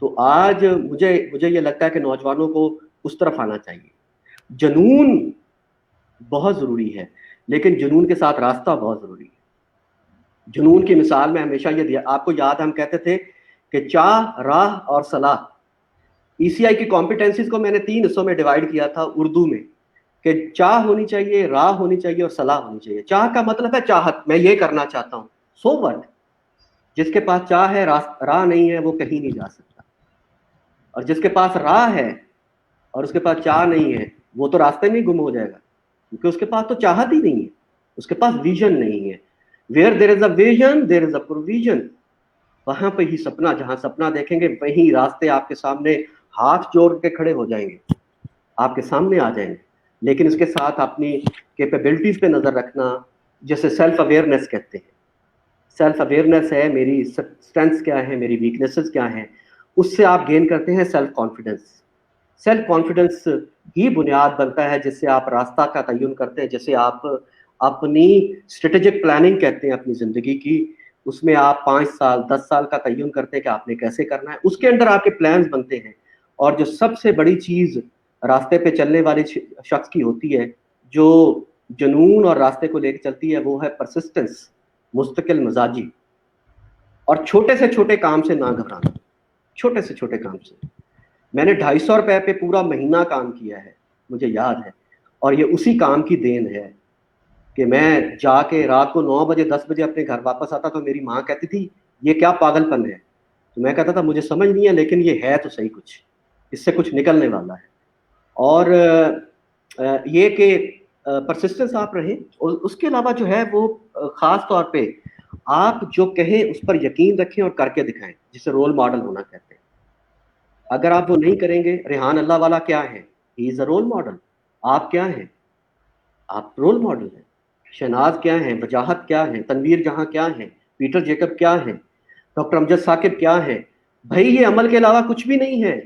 तो आज मुझे मुझे ये लगता है कि नौजवानों को उस तरफ आना चाहिए। जुनून बहुत ज़रूरी है, लेकिन जुनून के साथ रास्ता बहुत ज़रूरी है। जुनून की मिसाल में हमेशा ये दिया, आपको याद, हम कहते थे कि चाह, राह और सलाह। ईसीआई की कॉम्पिटेंसीज को मैंने 3 हिस्सों में डिवाइड किया था उर्दू में, कि चाह होनी चाहिए, राह होनी चाहिए और सलाह होनी चाहिए। चाह का मतलब है चाहत, मैं ये करना चाहता हूँ, सो व्हाट। जिसके पास चाह है, राह नहीं है, वो कहीं नहीं जा सकता। और जिसके पास राह है और उसके पास चाह नहीं है, वो तो रास्ते में ही गुम हो जाएगा, क्योंकि उसके पास तो चाहत ही नहीं है, उसके पास विजन नहीं है। Where there is a vision there is a provision. वहां पे ही सपना, जहां सपना देखेंगे वहीं रास्ते आपके सामने हाथ जोड़ के खड़े हो जाएंगे, आपके सामने आ जाएंगे। लेकिन इसके साथ अपनी कैपेबिलिटीज पे नजर रखना, जैसे सेल्फ अवेयरनेस कहते हैं। सेल्फ अवेयरनेस है, मेरी स्ट्रेंथ्स क्या है, मेरी वीकनेसेस क्या हैं, उससे आप गेन करते हैं सेल्फ कॉन्फिडेंस। सेल्फ कॉन्फिडेंस ही बुनियाद बनता है जिससे आप रास्ता का तयन करते हैं, जैसे आप अपनी स्ट्रेटेजिक प्लानिंग कहते हैं अपनी ज़िंदगी की, उसमें आप 5 साल 10 साल का तयन करते हैं कि आपने कैसे करना है, उसके अंदर आपके प्लान्स बनते हैं। और जो सबसे बड़ी चीज़ रास्ते पे चलने वाले शख्स की होती है, जो जुनून और रास्ते को लेकर चलती है, वो है परसिस्टेंस, मुस्तकिल मिजाजी, और छोटे से छोटे काम से ना घबराना। छोटे से छोटे काम से मैंने 250 रुपए पे पूरा महीना काम किया है, मुझे याद है, और ये उसी काम की देन है कि मैं जाके रात को 9 बजे 10 बजे अपने घर वापस आता तो मेरी माँ कहती थी ये क्या पागलपन है, तो मैं कहता था मुझे समझ नहीं है, लेकिन ये है तो सही, कुछ इससे कुछ निकलने वाला है। और ये कि परसिस्टेंस आप रहें, और उसके अलावा जो है वो ख़ास तौर पे आप जो कहें उस पर यकीन रखें और करके दिखाएं, जिसे रोल मॉडल होना कहते हैं। अगर आप वो नहीं करेंगे, रेहान अल्लाह वाला क्या है, he is a role model. आप क्या हैं, आप रोल मॉडल हैं। शहनाज क्या हैं, वजाहत क्या है, तनवीर जहां क्या है, पीटर जेकब क्या है, डॉक्टर अमजद साकिब क्या है। भाई ये अमल के अलावा कुछ भी नहीं है।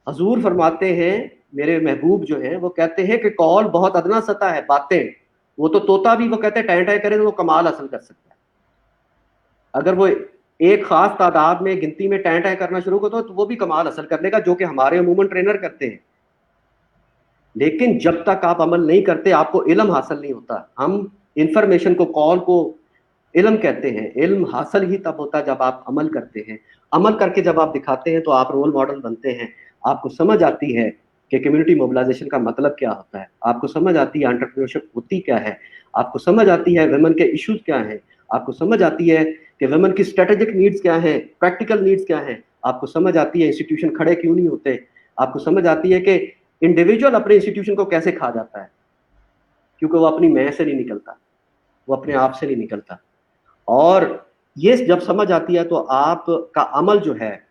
हजूर फरमाते हैं, मेरे महबूब जो है वो कहते हैं कि कौल बहुत अदना सतह है, बातें, वो तो तोता भी वो कहते हैं टाई टाई करे तो वो कमाल हासिल कर सकता है। अगर वो एक खास तादाद में गिनती में टाई टाई करना शुरू करता तो वो भी कमाल हासिल कर लेगा, जो कि हमारे अमूमन ट्रेनर करते हैं। लेकिन जब तक आप अमल नहीं करते आपको इल्म हासिल नहीं होता। हम इंफॉर्मेशन को, कॉल को इल्म कहते हैं। इल्म हासिल ही तब होता है जब आप अमल करते हैं। अमल करके जब आप दिखाते हैं तो आप रोल मॉडल बनते हैं। आपको समझ आती है कि कम्युनिटी मोबिलाइजेशन का मतलब क्या होता है, आपको समझ आती है एंटरप्रेन्योरशिप होती क्या है, आपको समझ आती है वेमेन के इश्यूज क्या हैं, आपको समझ आती है कि वेमेन की स्ट्रेटेजिक नीड्स क्या हैं, प्रैक्टिकल नीड्स क्या हैं, आपको समझ आती है इंस्टीट्यूशन खड़े क्यों नहीं होते, आपको समझ आती है कि इंडिविजुअल अपने इंस्टीट्यूशन को कैसे खा जाता है, क्योंकि वो अपनी मैं से नहीं निकलता, वो अपने आप से नहीं निकलता। और ये जब समझ आती है तो आपका अमल जो है,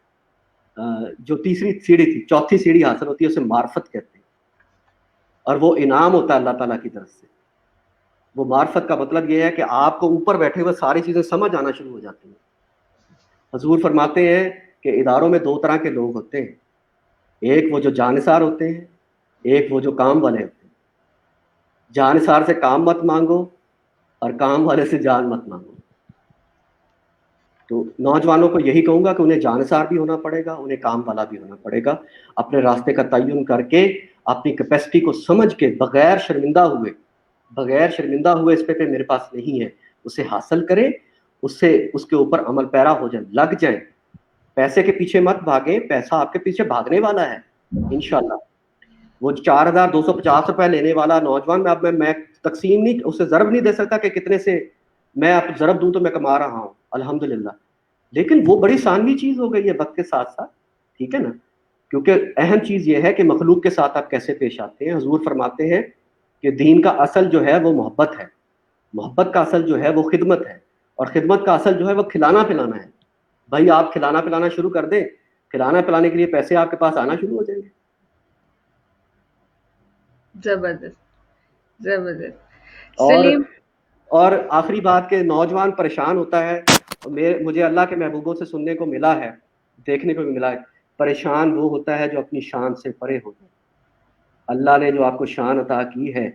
जो तीसरी सीढ़ी थी, चौथी सीढ़ी हासिल होती है, उसे मार्फत कहते हैं, और वो इनाम होता है अल्लाह ताला की तरफ से। वो मार्फत का मतलब ये है कि आपको ऊपर बैठे हुए सारी चीज़ें समझ आना शुरू हो जाती हैं। हजूर फरमाते हैं कि इदारों में 2 तरह के लोग होते हैं, एक वो जो जानसार होते हैं, एक वो जो काम वाले होते हैं। जानसार से काम मत मांगो और काम वाले से जान मत मांगो। तो नौजवानों को यही कहूँगा कि उन्हें जानसार भी होना पड़ेगा, उन्हें काम वाला भी होना पड़ेगा। अपने रास्ते का तयन करके, अपनी कैपेसिटी को समझ के, बगैर शर्मिंदा हुए इस पे मेरे पास नहीं है, उसे हासिल करें, उससे उसके ऊपर अमल पैरा हो जाए, लग जाए। पैसे के पीछे मत भागे, पैसा आपके पीछे भागने वाला है इंशाल्लाह। वो 4,250 रुपए लेने वाला नौजवान, अब मैं तकसीम नहीं, उसे ज़रब नहीं दे सकता कि कितने से मैं अब ज़रब दूं तो मैं कमा रहा हूँ अल्हम्दुलिल्लाह। लेकिन वो बड़ी सानवी चीज़ हो गई है वक्त के साथ साथ, ठीक है ना, क्योंकि अहम चीज़ ये है कि मखलूक के साथ आप कैसे पेश आते हैं। हजूर फरमाते हैं कि दीन का असल जो है वो मोहब्बत है, मोहब्बत का असल जो है वो खिदमत है, और खिदमत का असल जो है वो खिलाना पिलाना है। भाई आप खिलाना पिलाना शुरू कर दें, खिलाना पिलाने के लिए पैसे आपके पास आना शुरू हो जाएंगे। जबरदस्त, जबरदस्त और सलीम। और आखिरी बात के, नौजवान परेशान होता है, मुझे अल्लाह के महबूबों से सुनने को मिला है, देखने को भी मिला है, परेशान वो होता है जो अपनी शान से परे होता है। अल्लाह ने जो आपको शान अता की है,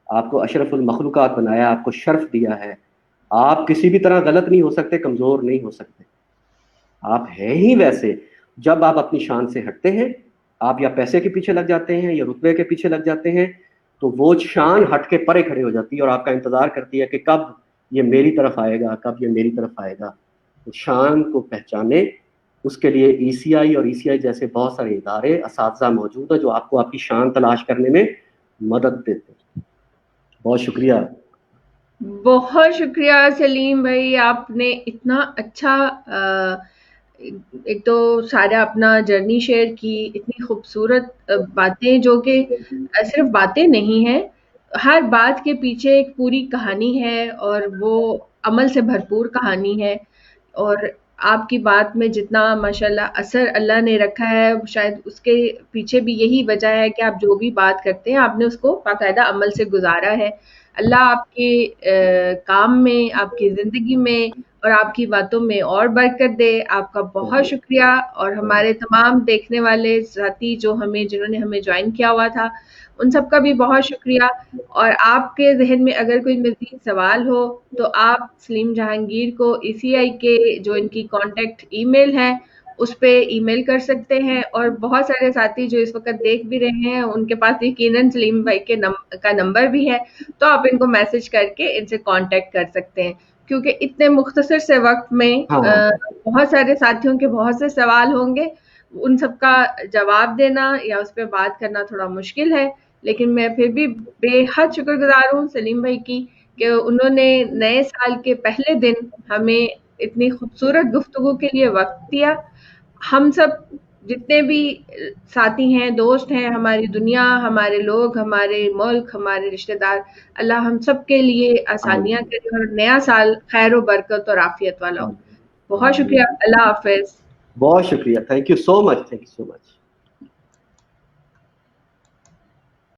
आपको अशरफुल मखलूकात बनाया, आपको शर्फ दिया है, आप किसी भी तरह गलत नहीं हो सकते, कमज़ोर नहीं हो सकते, आप हैं ही वैसे। जब आप अपनी शान से हटते हैं, आप या पैसे के पीछे लग जाते हैं या रुतबे के पीछे लग जाते हैं, तो वो शान हट के परे खड़े हो जाती है और आपका इंतज़ार करती है कि कब ये मेरी तरफ आएगा, कब ये मेरी तरफ आएगा। तो शान को पहचाने, उसके लिए ईसीआई और ईसीआई जैसे बहुत सारे इदारे, असातिज़ा मौजूद है जो आपको आपकी शान तलाश करने में मदद देते हैं। बहुत शुक्रिया। बहुत शुक्रिया सलीम भाई, आपने इतना अच्छा एक तो सारा अपना जर्नी शेयर की, इतनी खूबसूरत बातें जो कि सिर्फ बातें नहीं हैं, हर बात के पीछे एक पूरी कहानी है और वो अमल से भरपूर कहानी है। और آپ کی بات میں جتنا ماشاءاللہ اثر اللہ نے رکھا ہے، شاید اس کے پیچھے بھی یہی وجہ ہے کہ آپ جو بھی بات کرتے ہیں آپ نے اس کو باقاعدہ عمل سے گزارا ہے۔ اللہ آپ کے کام میں، آپ کی زندگی میں اور آپ کی باتوں میں اور برکت دے۔ آپ کا بہت شکریہ، اور ہمارے تمام دیکھنے والے ساتھی جنہوں نے ہمیں جوائن کیا ہوا تھا، ان سب کا بھی بہت شکریہ۔ اور آپ کے ذہن میں اگر کوئی مزید سوال ہو تو آپ سلیم جہانگیر کو ECI کے جو ان کی کانٹیکٹ ای میل ہے اس پہ ای میل کر سکتے ہیں، اور بہت سارے ساتھی جو اس وقت دیکھ بھی رہے ہیں ان کے پاس یقیناً سلیم بھائی کے کا نمبر بھی ہے، تو آپ ان کو میسج کر کے ان سے کانٹیکٹ کر سکتے ہیں، کیونکہ اتنے مختصر سے وقت میں ہاں بہت سارے ساتھیوں کے بہت سے سوال ہوں گے، ان سب کا جواب دینا یا اس پہ بات کرنا تھوڑا مشکل ہے، لیکن میں پھر بھی بے حد شکر گزار ہوں سلیم بھائی کی کہ انہوں نے نئے سال کے پہلے دن ہمیں اتنی خوبصورت گفتگو کے لیے وقت دیا۔ ہم سب جتنے بھی ساتھی ہیں، دوست ہیں، ہماری دنیا، ہمارے لوگ، ہمارے ملک، ہمارے رشتہ دار، اللہ ہم سب کے لیے آسانیاں آمین کرے اور نیا سال خیر و برکت اور عافیت والا ہو۔ آمین بہت آمین۔ شکریہ، اللہ حافظ۔ بہت شکریہ، thank you so much, thank you so much.